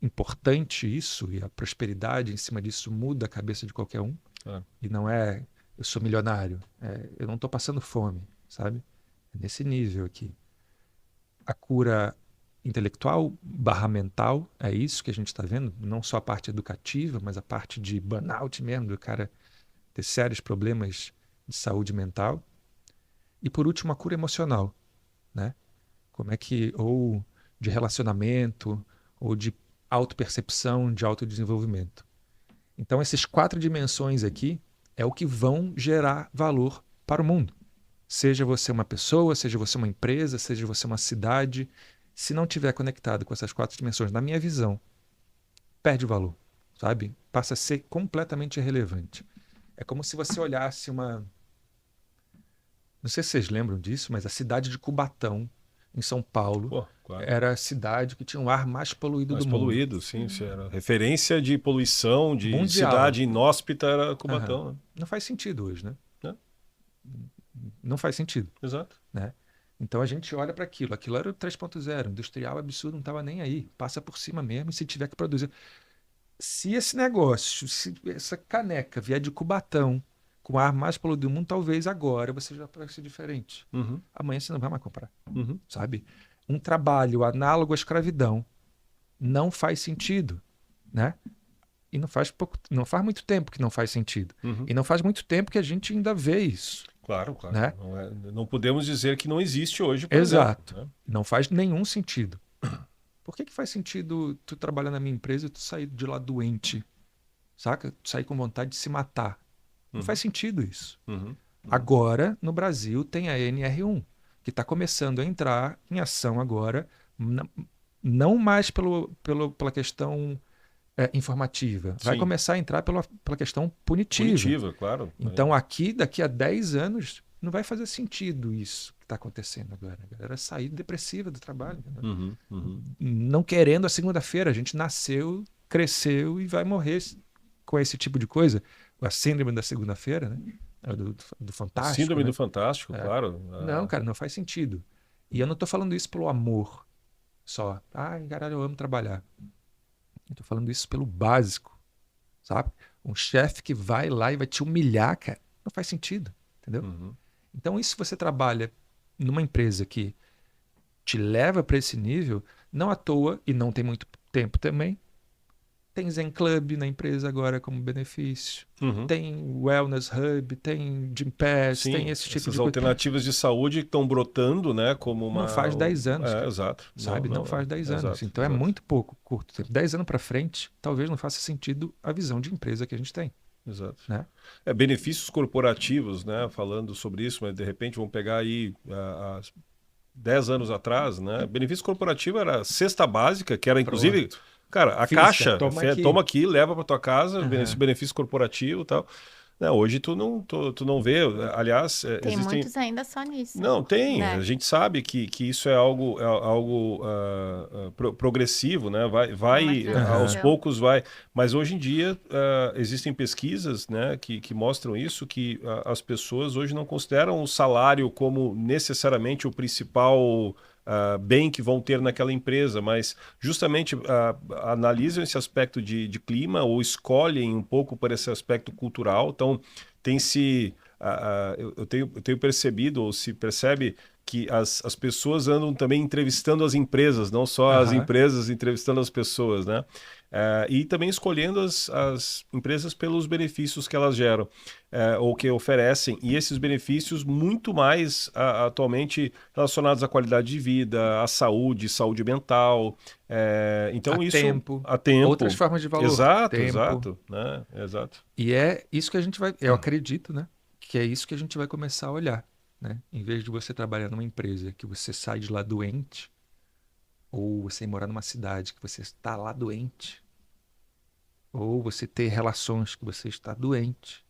Speaker 3: importante isso, e a prosperidade em cima disso muda a cabeça de qualquer um. E não é eu sou milionário, eu não estou passando fome, sabe? É nesse nível aqui. A cura intelectual / mental, é isso que a gente está vendo, não só a parte educativa, mas a parte de burnout mesmo, do cara ter sérios problemas de saúde mental. E por último, a cura emocional, né? Como é que, ou de relacionamento, ou de autopercepção, de autodesenvolvimento. Então, essas 4 dimensões aqui é o que vão gerar valor para o mundo. Seja você uma pessoa, seja você uma empresa, seja você uma cidade, se não tiver conectado com essas 4 dimensões, na minha visão, perde valor, sabe? Passa a ser completamente irrelevante. É como se você olhasse uma... Não sei se vocês lembram disso, mas a cidade de Cubatão, em São Paulo,
Speaker 2: Claro.
Speaker 3: era a cidade que tinha o ar mais poluído do mundo.
Speaker 2: Mais poluído, sim. Era referência de poluição, de
Speaker 3: mundial.
Speaker 2: Cidade inóspita era Cubatão. Né?
Speaker 3: Não faz sentido hoje, né?
Speaker 2: É.
Speaker 3: Não faz sentido.
Speaker 2: Exato.
Speaker 3: Né? Então a gente olha para aquilo. Aquilo era o 3.0, industrial absurdo, não estava nem aí. Passa por cima mesmo e se tiver que produzir. Se esse negócio, se essa caneca vier de Cubatão, com o ar mais poluído do mundo, talvez agora você já vai ser diferente. Amanhã você não vai mais comprar. Sabe? Um trabalho análogo à escravidão não faz sentido, né? E não faz muito tempo que não faz sentido. E não faz muito tempo que a gente ainda vê isso.
Speaker 2: Claro.
Speaker 3: Né?
Speaker 2: Não podemos dizer que não existe hoje, por
Speaker 3: Exato.
Speaker 2: exemplo, né?
Speaker 3: Não faz nenhum sentido. Por que faz sentido tu trabalhar na minha empresa e tu sair de lá doente? Saca? Tu sair com vontade de se matar. Não faz sentido isso. Agora, no Brasil, tem a NR1, que está começando a entrar em ação agora, não mais pela questão informativa. Vai
Speaker 2: Sim.
Speaker 3: começar a entrar pela questão punitiva.
Speaker 2: Punitiva, claro.
Speaker 3: Então, daqui a 10 anos, não vai fazer sentido isso que está acontecendo agora. A galera saiu depressiva do trabalho. Entendeu?
Speaker 2: Uhum.
Speaker 3: Não querendo a segunda-feira. A gente nasceu, cresceu e vai morrer com esse tipo de coisa. A síndrome da segunda-feira, né? Do Fantástico.
Speaker 2: Síndrome
Speaker 3: né?
Speaker 2: do Fantástico, claro.
Speaker 3: Não, cara, não faz sentido. E eu não tô falando isso pelo amor só. Ai, caralho, eu amo trabalhar. Eu tô falando isso pelo básico, sabe? Um chefe que vai lá e vai te humilhar, cara, não faz sentido, entendeu?
Speaker 2: Uhum.
Speaker 3: Então, isso se você trabalha numa empresa que te leva para esse nível, não à toa, e não tem muito tempo também, tem Zen Club na empresa agora como benefício,
Speaker 2: Uhum.
Speaker 3: tem Wellness Hub, tem Gym Pass,
Speaker 2: Sim,
Speaker 3: tem esse tipo
Speaker 2: essas
Speaker 3: de coisa.
Speaker 2: alternativas de saúde que estão brotando, né, como uma...
Speaker 3: Não faz 10 anos, cara.
Speaker 2: Exato.
Speaker 3: Sabe? Não faz 10 anos.
Speaker 2: Exato,
Speaker 3: Então é
Speaker 2: exato.
Speaker 3: muito pouco, curto tempo. 10 anos para frente, talvez não faça sentido a visão de empresa que a gente tem.
Speaker 2: Exato.
Speaker 3: Né?
Speaker 2: Benefícios corporativos, né, falando sobre isso, mas de repente vamos pegar aí há 10 anos atrás, né, benefício corporativo era cesta básica, que era inclusive...
Speaker 3: Pronto.
Speaker 2: Cara, a
Speaker 3: Física,
Speaker 2: caixa,
Speaker 3: toma
Speaker 2: aqui, leva para tua casa,
Speaker 3: Aham.
Speaker 2: benefício corporativo e tal. Não, hoje tu não vê, aliás,
Speaker 1: Tem
Speaker 2: existem...
Speaker 1: muitos ainda só nisso.
Speaker 2: Não, tem.
Speaker 1: Né?
Speaker 2: A gente sabe que isso é algo progressivo, né? Vai
Speaker 1: Uma
Speaker 2: aos
Speaker 1: transição.
Speaker 2: poucos vai. Mas hoje em dia existem pesquisas, né, que mostram isso, que as pessoas hoje não consideram o salário como necessariamente o principal bem que vão ter naquela empresa, mas justamente analisam esse aspecto de clima ou escolhem um pouco por esse aspecto cultural. Então, tem-se... eu tenho percebido, ou se percebe, que as pessoas andam também entrevistando as empresas, não só as
Speaker 3: Aham.
Speaker 2: empresas entrevistando as pessoas, né? E também escolhendo as empresas pelos benefícios que elas geram, ou que oferecem, e esses benefícios muito mais atualmente relacionados à qualidade de vida, à saúde mental. Então
Speaker 3: A
Speaker 2: isso
Speaker 3: tempo.
Speaker 2: a tempo.
Speaker 3: Outras formas de valor.
Speaker 2: Exato,
Speaker 3: Tempo.
Speaker 2: exato, né? Exato.
Speaker 3: E é isso que a gente vai, eu acredito, né? Que é isso que a gente vai começar a olhar, né? Em vez de você trabalhar numa empresa que você sai de lá doente, ou você morar numa cidade que você está lá doente, ou você ter relações que você está doente,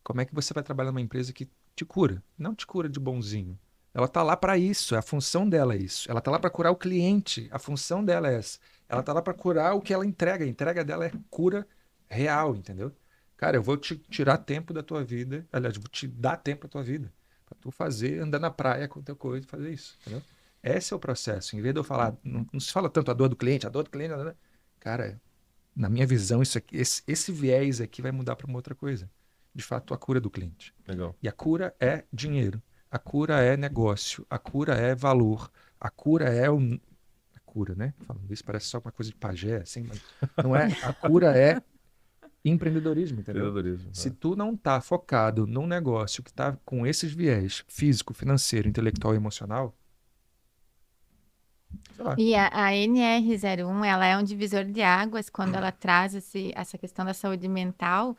Speaker 3: como é que você vai trabalhar numa empresa que te cura? Não te cura de bonzinho. Ela está lá para isso, a função dela é isso. Ela está lá para curar o cliente, a função dela é essa. Ela está lá para curar o que ela entrega. A entrega dela é cura real, entendeu? Cara, eu vou te tirar tempo da tua vida, aliás, eu vou te dar tempo da tua vida, para tu fazer, andar na praia com teu coisa e fazer isso, entendeu? Esse é o processo. Em vez de eu falar, não se fala tanto a dor do cliente, né? Cara, na minha visão, isso aqui, esse viés aqui vai mudar para uma outra coisa. De fato, a cura do cliente.
Speaker 2: Legal.
Speaker 3: E a cura é dinheiro. A cura é negócio. A cura é valor. A cura é a cura, né? Falando isso parece só uma coisa de pajé, assim, mas não é. A cura é empreendedorismo, entendeu?
Speaker 2: Empreendedorismo,
Speaker 3: Se tu não tá focado num negócio que tá com esses viés físico, financeiro, intelectual e emocional, sei lá.
Speaker 1: E a NR01, ela é um divisor de águas quando ela traz essa questão da saúde mental,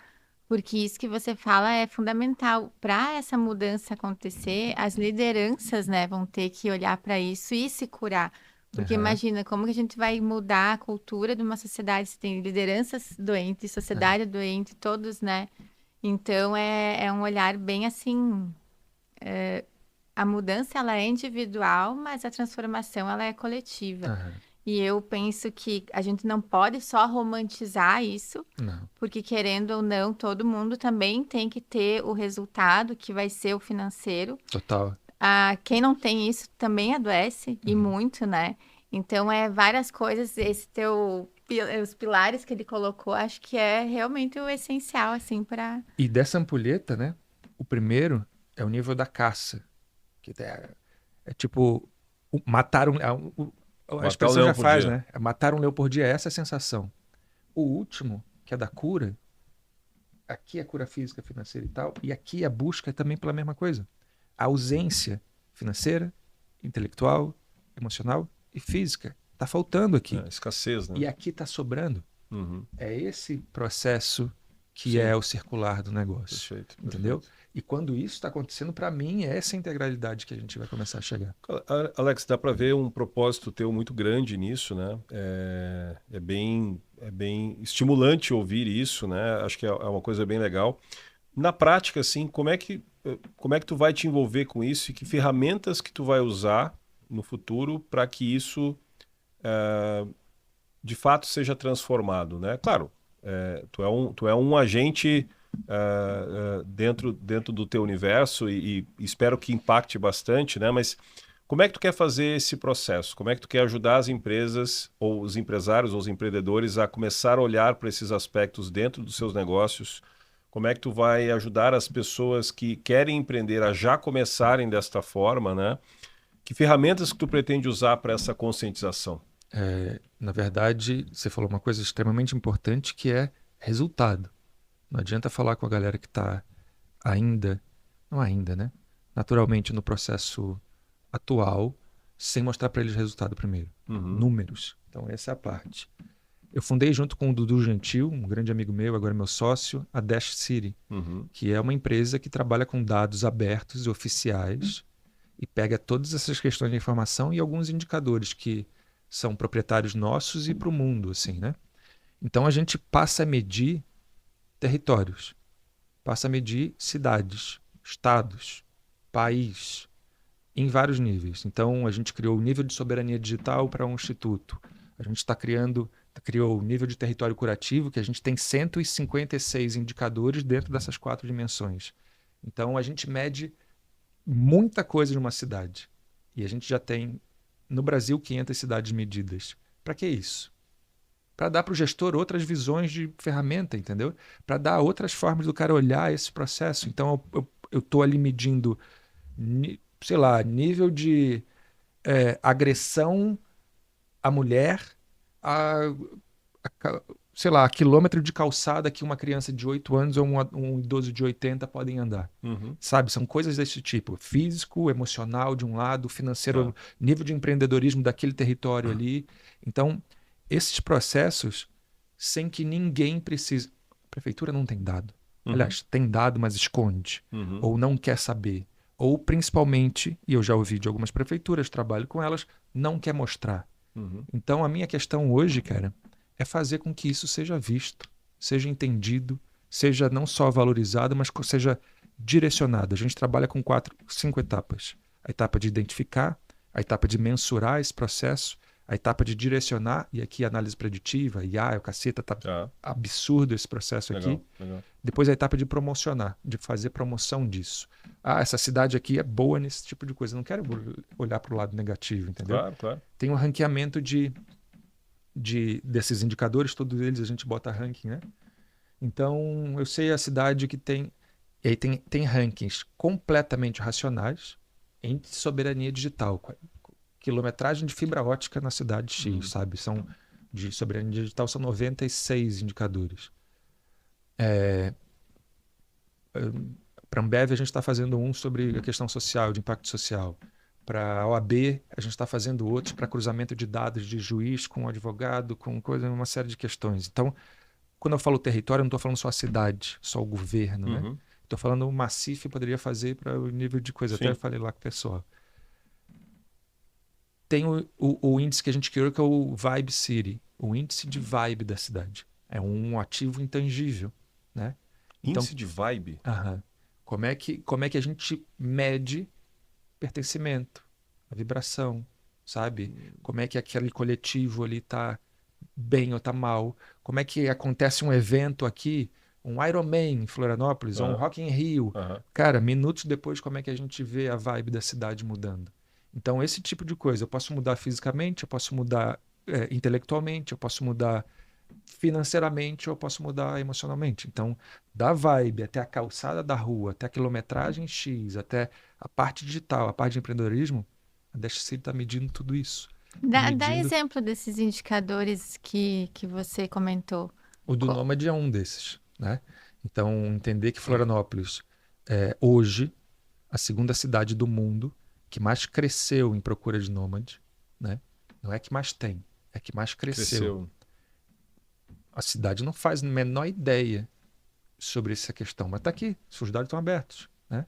Speaker 1: porque isso que você fala é fundamental. Para essa mudança acontecer, as lideranças, né, vão ter que olhar para isso e se curar. Porque
Speaker 3: Aham.
Speaker 1: imagina como que a gente vai mudar a cultura de uma sociedade se tem lideranças doentes, sociedade doente, todos, né? Então é um olhar bem assim. A mudança ela é individual, mas a transformação ela é coletiva.
Speaker 3: Aham.
Speaker 1: E eu penso que a gente não pode só romantizar isso,
Speaker 3: Não.
Speaker 1: porque querendo ou não, todo mundo também tem que ter o resultado que vai ser o financeiro.
Speaker 3: Total.
Speaker 1: Quem não tem isso também adoece, e muito, né? Então, várias coisas, os pilares que ele colocou, acho que é realmente o essencial, assim, para...
Speaker 3: E dessa ampulheta, né? O primeiro é o nível da caça. Que é tipo, matar um. A
Speaker 2: Matar o
Speaker 3: expressão
Speaker 2: leão
Speaker 3: já
Speaker 2: por
Speaker 3: faz,
Speaker 2: dia.
Speaker 3: né? Matar um leão por dia, essa é a sensação. O último, que é da cura, aqui é a cura física, financeira e tal, e aqui a busca é também pela mesma coisa. A ausência financeira, intelectual, emocional e física. Tá faltando aqui.
Speaker 2: Escassez, né?
Speaker 3: E aqui tá sobrando.
Speaker 2: Uhum.
Speaker 3: É esse processo que
Speaker 2: Sim.
Speaker 3: é o circular do negócio.
Speaker 2: Perfeito.
Speaker 3: Entendeu? E quando isso está acontecendo, para mim, é essa integralidade que a gente vai começar a chegar.
Speaker 2: Alex, dá para ver um propósito teu muito grande nisso, né? É bem estimulante ouvir isso, né? Acho que é uma coisa bem legal. Na prática, assim, como é que como é que tu vai te envolver com isso e que ferramentas que tu vai usar no futuro para que isso de fato seja transformado, né? Claro, tu é um agente dentro do teu universo e espero que impacte bastante, né? Mas como é que tu quer fazer esse processo? Como é que tu quer ajudar as empresas ou os empresários ou os empreendedores a começar a olhar para esses aspectos dentro dos seus negócios? Como é que tu vai ajudar as pessoas que querem empreender a já começarem desta forma, né? Que ferramentas que tu pretende usar para essa conscientização?
Speaker 3: Na verdade, você falou uma coisa extremamente importante que é resultado. Não adianta falar com a galera que está não ainda, né? Naturalmente no processo atual, sem mostrar para eles resultado primeiro. Números. Então, essa é a parte. Eu fundei junto com o Dudu Gentil, um grande amigo meu, agora meu sócio, a Dash City, que é uma empresa que trabalha com dados abertos e oficiais e pega todas essas questões de informação e alguns indicadores que são proprietários nossos e para o mundo, assim, né? Então, a gente passa a medir territórios, passa a medir cidades, estados, país, em vários níveis. Então, a gente criou o nível de soberania digital para um instituto. A gente criou o nível de território curativo, que a gente tem 156 indicadores dentro dessas 4 dimensões. Então, a gente mede muita coisa numa cidade. E a gente já tem, no Brasil, 500 cidades medidas. Para que isso? Para dar para o gestor outras visões de ferramenta, entendeu? Para dar outras formas do cara olhar esse processo. Então, eu estou ali medindo, sei lá, nível de agressão à mulher, sei lá, quilômetro de calçada que uma criança de 8 anos ou um idoso de 80 podem andar. Sabe? São coisas desse tipo. Físico, emocional de um lado, financeiro, nível de empreendedorismo daquele território ali. Então, esses processos, sem que ninguém precise... A prefeitura não tem dado. Aliás, tem dado, mas esconde. Ou não quer saber. Ou, principalmente, e eu já ouvi de algumas prefeituras, trabalho com elas, não quer mostrar. Então, a minha questão hoje, cara, é fazer com que isso seja visto, seja entendido, seja não só valorizado, mas seja direcionado. A gente trabalha com 5 etapas. A etapa de identificar, a etapa de mensurar esse processo, a etapa de direcionar, e aqui análise preditiva, IA, o caceta, tá absurdo esse processo aqui.
Speaker 2: Legal.
Speaker 3: Depois a etapa de promocionar, de fazer promoção disso. Essa cidade aqui é boa nesse tipo de coisa. Eu não quero olhar para o lado negativo, entendeu?
Speaker 2: Claro.
Speaker 3: Tem um ranqueamento desses indicadores, todos eles a gente bota ranking, né? Então, eu sei a cidade que tem... E aí tem rankings completamente racionais em soberania digital. Quilometragem de fibra ótica na cidade X, sabe? De soberania digital são 96 indicadores. Para a Ambev, a gente está fazendo um sobre a questão social, de impacto social. Para a OAB, a gente está fazendo outros para cruzamento de dados de juiz com advogado, com uma série de questões. Então, quando eu falo território, eu não estou falando só a cidade, só o governo, né? Estou falando o Macife poderia fazer para o nível de coisa.
Speaker 2: Sim.
Speaker 3: Até falei lá com o pessoal. Tem o índice que a gente criou, que é o Vibe City, o índice de vibe da cidade. É um ativo intangível, né?
Speaker 2: Índice de vibe?
Speaker 3: Como é que a gente mede pertencimento, a vibração, sabe? Como é que aquele coletivo ali tá bem ou tá mal? Como é que acontece um evento aqui, um Ironman em Florianópolis, ou um Rock in Rio? Cara, minutos depois, como é que a gente vê a vibe da cidade mudando? Então, esse tipo de coisa, eu posso mudar fisicamente, eu posso mudar intelectualmente, eu posso mudar financeiramente, eu posso mudar emocionalmente. Então, da vibe até a calçada da rua, até a quilometragem X, até a parte digital, a parte de empreendedorismo, a Dash City está medindo tudo isso.
Speaker 1: Dá exemplo desses indicadores que você comentou.
Speaker 3: O do Nômade é um desses, né? Então, entender que Florianópolis é hoje a segunda cidade do mundo que mais cresceu em procura de nômade, né? Não é que mais tem, é que mais cresceu. A cidade não faz a menor ideia sobre essa questão, mas está aqui, os dados estão abertos, né?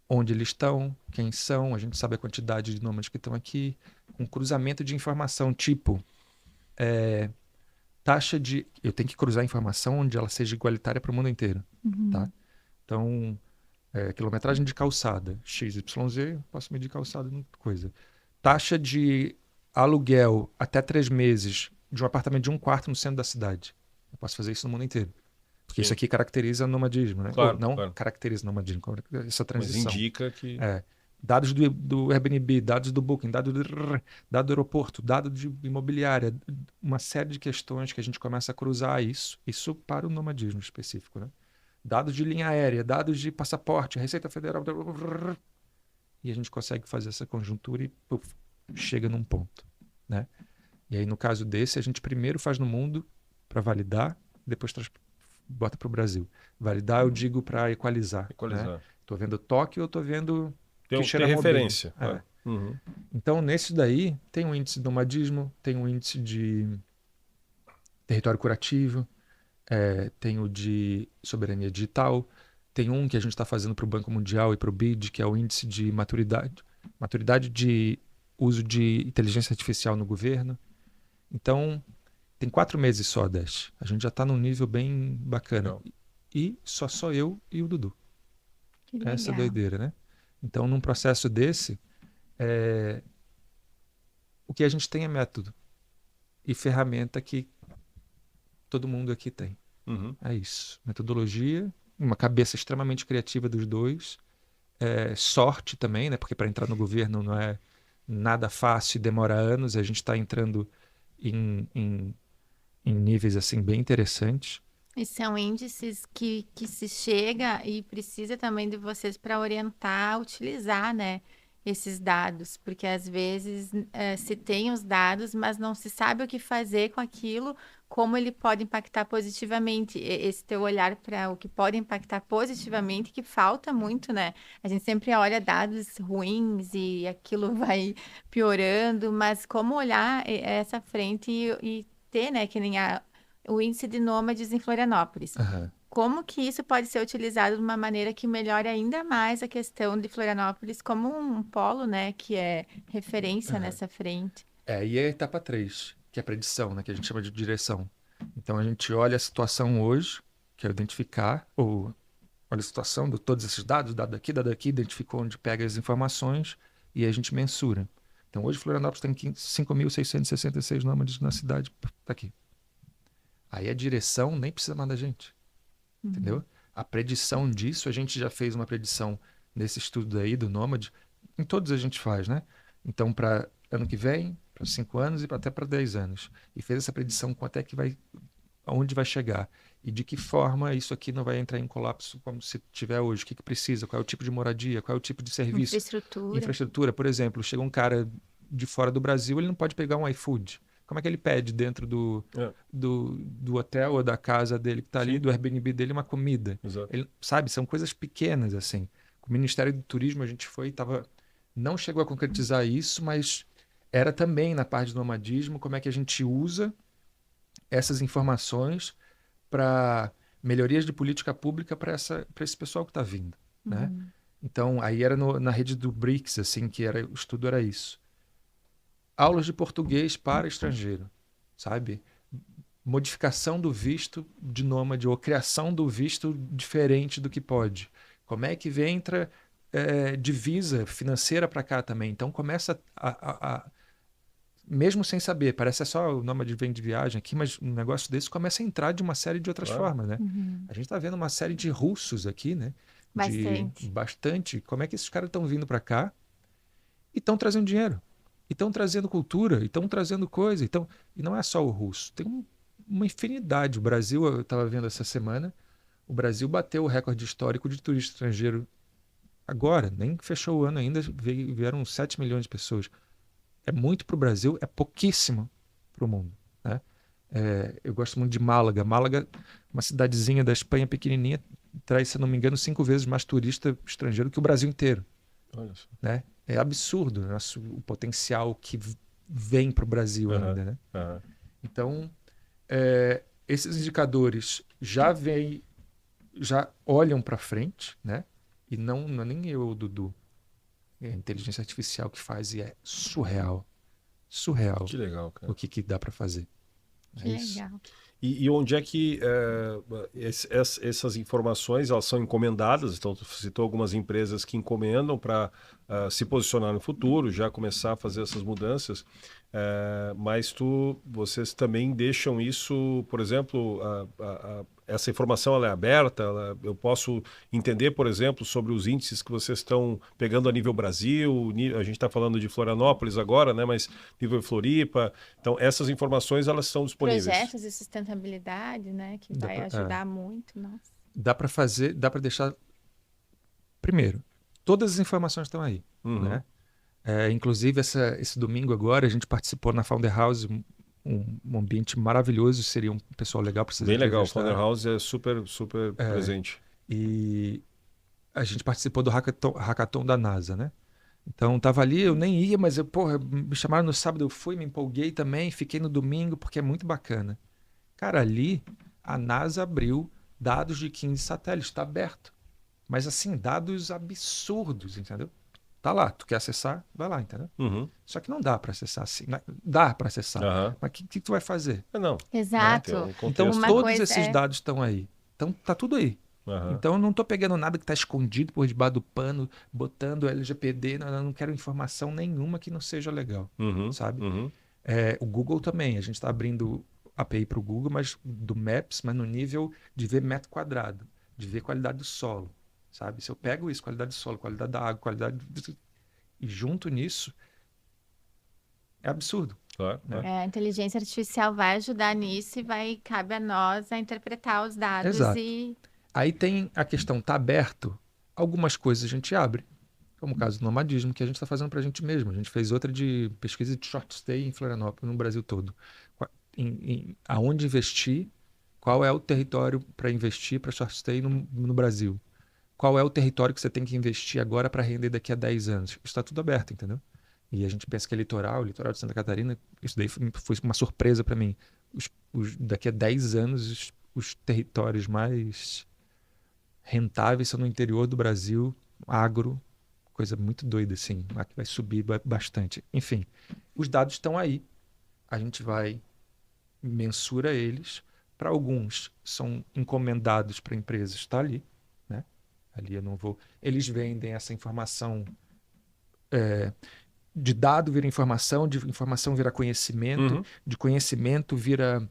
Speaker 3: Onde eles estão, quem são, a gente sabe a quantidade de nômades que estão aqui, um cruzamento de informação, tipo taxa de... Eu tenho que cruzar a informação onde ela seja igualitária para o mundo inteiro, tá? Então, Quilometragem de calçada, XYZ, posso medir calçada, coisa. Taxa de aluguel até 3 meses de um apartamento de 1 quarto no centro da cidade. Eu posso fazer isso no mundo inteiro. Porque isso
Speaker 2: Sim.
Speaker 3: aqui caracteriza nomadismo, né?
Speaker 2: Claro,
Speaker 3: Ou não
Speaker 2: claro.
Speaker 3: caracteriza nomadismo, essa
Speaker 2: Mas
Speaker 3: transição.
Speaker 2: indica que...
Speaker 3: Dados do Airbnb, dados do Booking, dado do aeroporto, dado de imobiliária, uma série de questões que a gente começa a cruzar isso para o nomadismo específico, né? Dados de linha aérea, dados de passaporte, Receita Federal, e a gente consegue fazer essa conjuntura e chega num ponto, né? E aí, no caso desse, a gente primeiro faz no mundo para validar, depois bota para o Brasil. Validar, eu digo para equalizar. Né? Estou vendo Tóquio, eu estou vendo
Speaker 2: tem referência. Claro.
Speaker 3: Então, nesse daí, tem um índice de nomadismo, tem um índice de território curativo, tem o de soberania digital, tem um que a gente está fazendo para o Banco Mundial e para o BID, que é o índice de maturidade de uso de inteligência artificial no governo. Então, tem 4 meses só, Dash. A gente já está num nível bem bacana.
Speaker 2: Legal.
Speaker 3: E só eu e o Dudu.
Speaker 1: Que
Speaker 3: Essa
Speaker 1: legal.
Speaker 3: doideira, né? Então, num processo desse, o que a gente tem é método e ferramenta que todo mundo aqui tem. É isso. Metodologia, uma cabeça extremamente criativa dos dois, sorte também, né? Porque para entrar no governo não é nada fácil, demora anos. A gente está entrando em níveis assim bem interessantes.
Speaker 1: E são índices que se chega e precisa também de vocês para orientar, utilizar, né, esses dados, porque às vezes se tem os dados, mas não se sabe o que fazer com aquilo, como ele pode impactar positivamente. Esse teu olhar para o que pode impactar positivamente, que falta muito, né? A gente sempre olha dados ruins e aquilo vai piorando, mas como olhar essa frente e ter, né, que nem o índice de nômades em Florianópolis. Como que isso pode ser utilizado de uma maneira que melhore ainda mais a questão de Florianópolis como um polo, né, que é referência nessa frente?
Speaker 3: E a etapa 3, que é a predição, né, que a gente chama de direção. Então a gente olha a situação hoje, que é identificar, ou olha a situação de todos esses dados, dado daqui, identifica onde pega as informações e a gente mensura. Então hoje Florianópolis tem 5.666 nômades na cidade, tá aqui. Aí a direção nem precisa mais da gente. Entendeu? A predição disso, a gente já fez uma predição nesse estudo aí do Nômade. Em todos a gente faz, né? Então, para ano que vem, para 5 anos e até para 10 anos. E fez essa predição com até aonde vai chegar. E de que forma isso aqui não vai entrar em colapso como se tiver hoje. O que precisa, qual é o tipo de moradia, qual é o tipo de serviço. Infraestrutura, por exemplo. Chega um cara de fora do Brasil, ele não pode pegar um iFood. Como é que ele pede dentro do hotel ou da casa dele que está ali, do Airbnb dele, uma comida? Ele, sabe, são coisas pequenas, assim. Com o Ministério do Turismo a gente foi, não chegou a concretizar isso, mas era também na parte do nomadismo, como é que a gente usa essas informações para melhorias de política pública para esse pessoal que está vindo, né? Então, aí era na rede do BRICS, assim, o estudo era isso. Aulas de português para estrangeiro, sabe? Modificação do visto de nômade ou criação do visto diferente do que pode. Como é que entra divisa financeira para cá também? Então começa mesmo sem saber, parece só o nômade vem de viagem aqui, mas um negócio desse começa a entrar de uma série de outras formas, né? A gente está vendo uma série de russos aqui, né? Bastante. Como é que esses caras estão vindo para cá e estão trazendo dinheiro? E estão trazendo cultura, e estão trazendo coisa. E não é só o russo, tem uma infinidade. O Brasil, eu estava vendo essa semana, o Brasil bateu o recorde histórico de turista estrangeiro agora, nem fechou o ano ainda, vieram 7 milhões de pessoas. É muito para o Brasil, é pouquíssimo para o mundo. Né? Eu gosto muito de Málaga. Málaga, uma cidadezinha da Espanha pequenininha, traz, se não me engano, 5 vezes mais turista estrangeiro que o Brasil inteiro.
Speaker 2: Olha só.
Speaker 3: Né? É absurdo o potencial que vem para o Brasil ainda. Né? Então, esses indicadores já olham para frente, né? E não é nem eu ou o Dudu. É a inteligência artificial que faz e é surreal. Surreal.
Speaker 2: Que legal, cara.
Speaker 3: O que dá para fazer.
Speaker 1: Que
Speaker 3: É isso.
Speaker 1: legal.
Speaker 2: E onde é que essas informações elas são encomendadas? Então, tu citou algumas empresas que encomendam para se posicionar no futuro, já começar a fazer essas mudanças, mas vocês também deixam isso, por exemplo, essa informação ela é aberta, eu posso entender, por exemplo, sobre os índices que vocês estão pegando a nível Brasil, a gente está falando de Florianópolis agora, né, mas nível Floripa, então essas informações elas são disponíveis.
Speaker 1: Projetos de sustentabilidade, né? Que
Speaker 3: Dá
Speaker 1: vai
Speaker 3: pra,
Speaker 1: ajudar muito, nossa.
Speaker 3: dá para fazer, dá para deixar. Primeiro, todas as informações estão aí,
Speaker 2: Uhum.
Speaker 3: né? Inclusive, esse domingo agora, a gente participou na Founder House, um ambiente maravilhoso, seria um pessoal legal para vocês
Speaker 2: Bem legal, o Founder
Speaker 3: entrevistar.
Speaker 2: House é super, super presente.
Speaker 3: E a gente participou do hackathon da NASA, né? Então, tava ali, eu nem ia, mas porra, me chamaram no sábado, eu fui, me empolguei também, fiquei no domingo, porque é muito bacana. Cara, ali, a NASA abriu dados de 15 satélites, está aberto. Mas assim, dados absurdos, entendeu? Tá lá, tu quer acessar, vai lá, entendeu?
Speaker 2: Uhum.
Speaker 3: Só que não dá para acessar assim. Dá para acessar.
Speaker 2: Aham.
Speaker 3: Mas o que tu vai fazer?
Speaker 2: Não,
Speaker 1: Exato.
Speaker 2: tem um
Speaker 3: Então,
Speaker 2: contexto.
Speaker 1: Uma
Speaker 3: todos
Speaker 1: coisa
Speaker 3: esses
Speaker 1: é.
Speaker 3: dados estão aí. Então, tá tudo aí.
Speaker 2: Aham.
Speaker 3: Então, eu não tô pegando nada que tá escondido por debaixo do pano, botando LGPD. Não, eu não quero informação nenhuma que não seja legal,
Speaker 2: Uhum.
Speaker 3: sabe?
Speaker 2: Uhum.
Speaker 3: O Google também. A gente está abrindo API para o Google, mas do Maps, mas no nível de ver metro quadrado, de ver qualidade do solo, sabe? Se eu pego isso, qualidade do solo, qualidade da água, e junto nisso, é absurdo,
Speaker 2: Claro,
Speaker 3: né?
Speaker 2: claro.
Speaker 1: A inteligência artificial vai ajudar nisso e cabe a nós a interpretar os dados
Speaker 3: Exato.
Speaker 1: e
Speaker 3: Aí tem a questão, tá aberto, algumas coisas a gente abre, como o caso do nomadismo, que a gente está fazendo para a gente mesmo. A gente fez outra de pesquisa de short stay em Florianópolis, no Brasil todo. Aonde investir, qual é o território para investir para short stay no Brasil? Qual é o território que você tem que investir agora para render daqui a 10 anos? Isso está tudo aberto, entendeu? E a gente pensa que é litoral, o litoral de Santa Catarina, isso daí foi uma surpresa para mim. Daqui a 10 anos, os territórios mais rentáveis são no interior do Brasil, agro, coisa muito doida assim, lá que vai subir bastante. Enfim, os dados estão aí, a gente vai, mensura eles. Para alguns, são encomendados para empresas, está ali, né? Ali eu não vou. Eles vendem essa informação. De dado vira informação, de informação vira conhecimento,
Speaker 2: Uhum.
Speaker 3: de conhecimento vira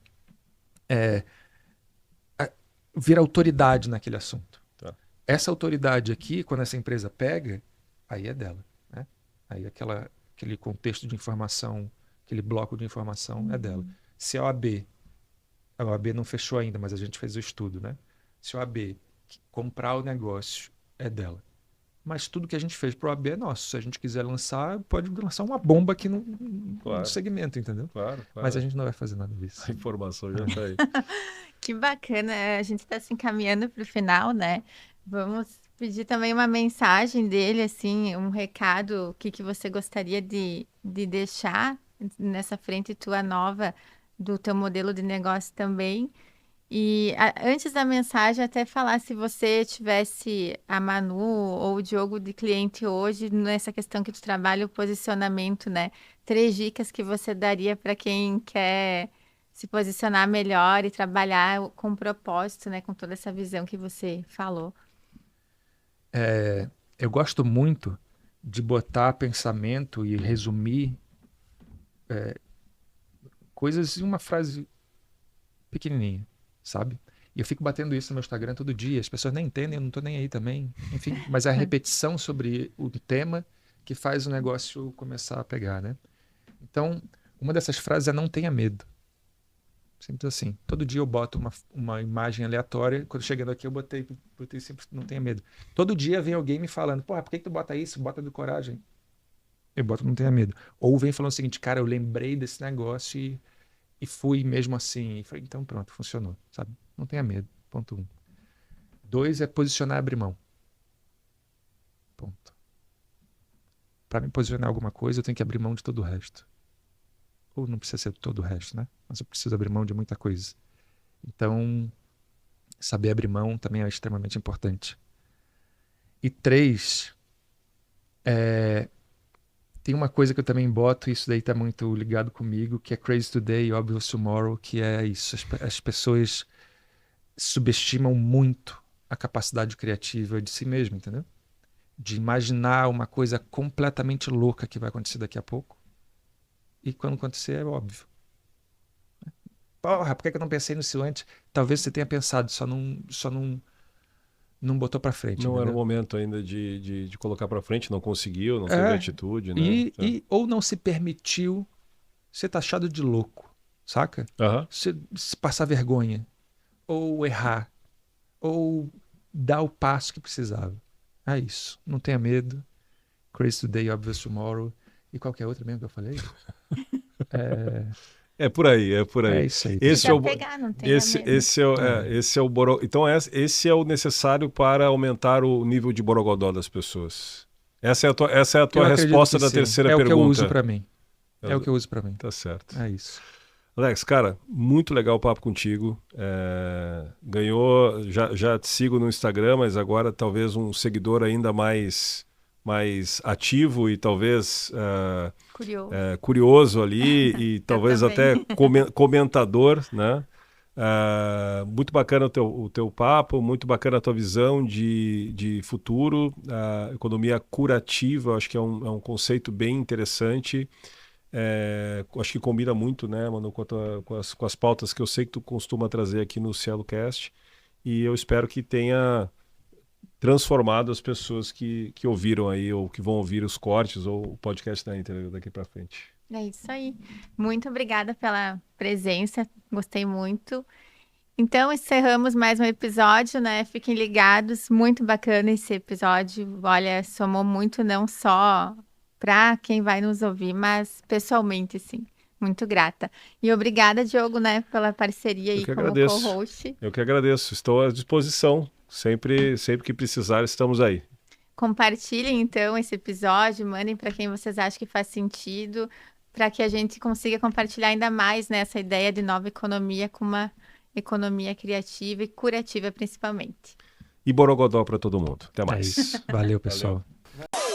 Speaker 3: autoridade naquele assunto.
Speaker 2: Tá.
Speaker 3: Essa autoridade aqui, quando essa empresa pega, aí é dela, né? Aí aquele contexto de informação, aquele bloco de informação é dela. Se a OAB não fechou ainda, mas a gente fez o estudo, né? Se a OAB comprar o negócio, é dela. Mas tudo que a gente fez para o OAB é nosso. Se a gente quiser lançar, pode lançar uma bomba aqui no
Speaker 2: Claro.
Speaker 3: segmento, entendeu?
Speaker 2: Claro,
Speaker 3: Mas a
Speaker 2: claro.
Speaker 3: gente não vai fazer nada disso.
Speaker 2: A informação já está aí.
Speaker 1: que bacana. A gente está se encaminhando para o final, né? Vamos pedir também uma mensagem dele, assim, um recado, o que você gostaria de deixar nessa frente tua nova do teu modelo de negócio também. E antes da mensagem, até falar se você tivesse a Manu ou o Diogo de cliente hoje, nessa questão que tu trabalha, o posicionamento, né? 3 dicas que você daria para quem quer se posicionar melhor e trabalhar com propósito, né? Com toda essa visão que você falou.
Speaker 3: Eu gosto muito de botar pensamento e resumir coisas em uma frase pequenininha, sabe? E eu fico batendo isso no meu Instagram todo dia. As pessoas nem entendem, eu não tô nem aí também. Enfim, mas é a repetição sobre o tema que faz o negócio começar a pegar, né? Então, uma dessas frases é não tenha medo. Simples assim. Todo dia eu boto uma imagem aleatória. Quando chegando aqui, eu botei sempre não tenha medo. Todo dia vem alguém me falando, porra, por que tu bota isso? Bota do coragem. Eu boto não tenha medo. Ou vem falando o seguinte, cara, eu lembrei desse negócio e fui mesmo assim. E falei, então pronto, funcionou, sabe? Não tenha medo. Ponto 1. 2 é posicionar e abrir mão. Ponto. Para me posicionar em alguma coisa, eu tenho que abrir mão de todo o resto. Ou não precisa ser todo o resto, né? Mas eu preciso abrir mão de muita coisa. Então, saber abrir mão também é extremamente importante. E 3, Tem uma coisa que eu também boto, isso daí tá muito ligado comigo, que é Crazy Today, Obvious Tomorrow, que é isso. As pessoas subestimam muito a capacidade criativa de si mesmo, entendeu? De imaginar uma coisa completamente louca que vai acontecer daqui a pouco. E quando acontecer, é óbvio. Porra, por que eu não pensei nisso antes? Talvez você tenha pensado, só não botou pra frente.
Speaker 2: Não era o
Speaker 3: entendeu?
Speaker 2: momento ainda de colocar para frente, não conseguiu, não teve atitude, né?
Speaker 3: Ou não se permitiu ser taxado de louco, saca?
Speaker 2: Aham.
Speaker 3: Se passar vergonha, ou errar, ou dar o passo que precisava. É isso. Não tenha medo. Crazy Today, Obvious Tomorrow. E qualquer outra mesmo que eu falei.
Speaker 2: É por aí, é por aí.
Speaker 3: É isso aí.
Speaker 2: Esse é o,
Speaker 1: Pegar, não tenha
Speaker 2: esse,
Speaker 1: medo.
Speaker 2: esse é o então esse é o necessário para aumentar o nível de borogodó das pessoas. Essa é a tua
Speaker 3: Eu acredito
Speaker 2: resposta
Speaker 3: que
Speaker 2: da
Speaker 3: sim.
Speaker 2: terceira
Speaker 3: É o
Speaker 2: pergunta.
Speaker 3: que eu uso pra mim. É o que eu uso pra mim.
Speaker 2: Tá certo.
Speaker 3: É isso.
Speaker 2: Alex, cara, muito legal o papo contigo. Ganhou, já te sigo no Instagram, mas agora talvez um seguidor ainda mais ativo e talvez curioso ali e talvez até comentador, né? Muito bacana o teu papo, muito bacana a tua visão de futuro. A economia curativa, acho que é um conceito bem interessante. Acho que combina muito, né, mano, com as pautas que eu sei que tu costuma trazer aqui no CieloCast. E eu espero que tenha transformado as pessoas que ouviram aí ou que vão ouvir os cortes ou o podcast da Inter daqui para frente.
Speaker 1: É isso aí. Muito obrigada pela presença, gostei muito. Então, encerramos mais um episódio, né? Fiquem ligados, muito bacana esse episódio. Olha, somou muito não só para quem vai nos ouvir, mas pessoalmente, sim. Muito grata. E obrigada, Diogo, né, pela parceria aí como co-host.
Speaker 2: Eu que agradeço. Estou à disposição. Sempre que precisar, estamos aí.
Speaker 1: Compartilhem, então, esse episódio, mandem para quem vocês acham que faz sentido, para que a gente consiga compartilhar ainda mais, né, essa ideia de nova economia com uma economia criativa e curativa, principalmente.
Speaker 2: E borogodó para todo mundo. Até mais.
Speaker 3: É isso. Valeu, pessoal.
Speaker 4: Valeu.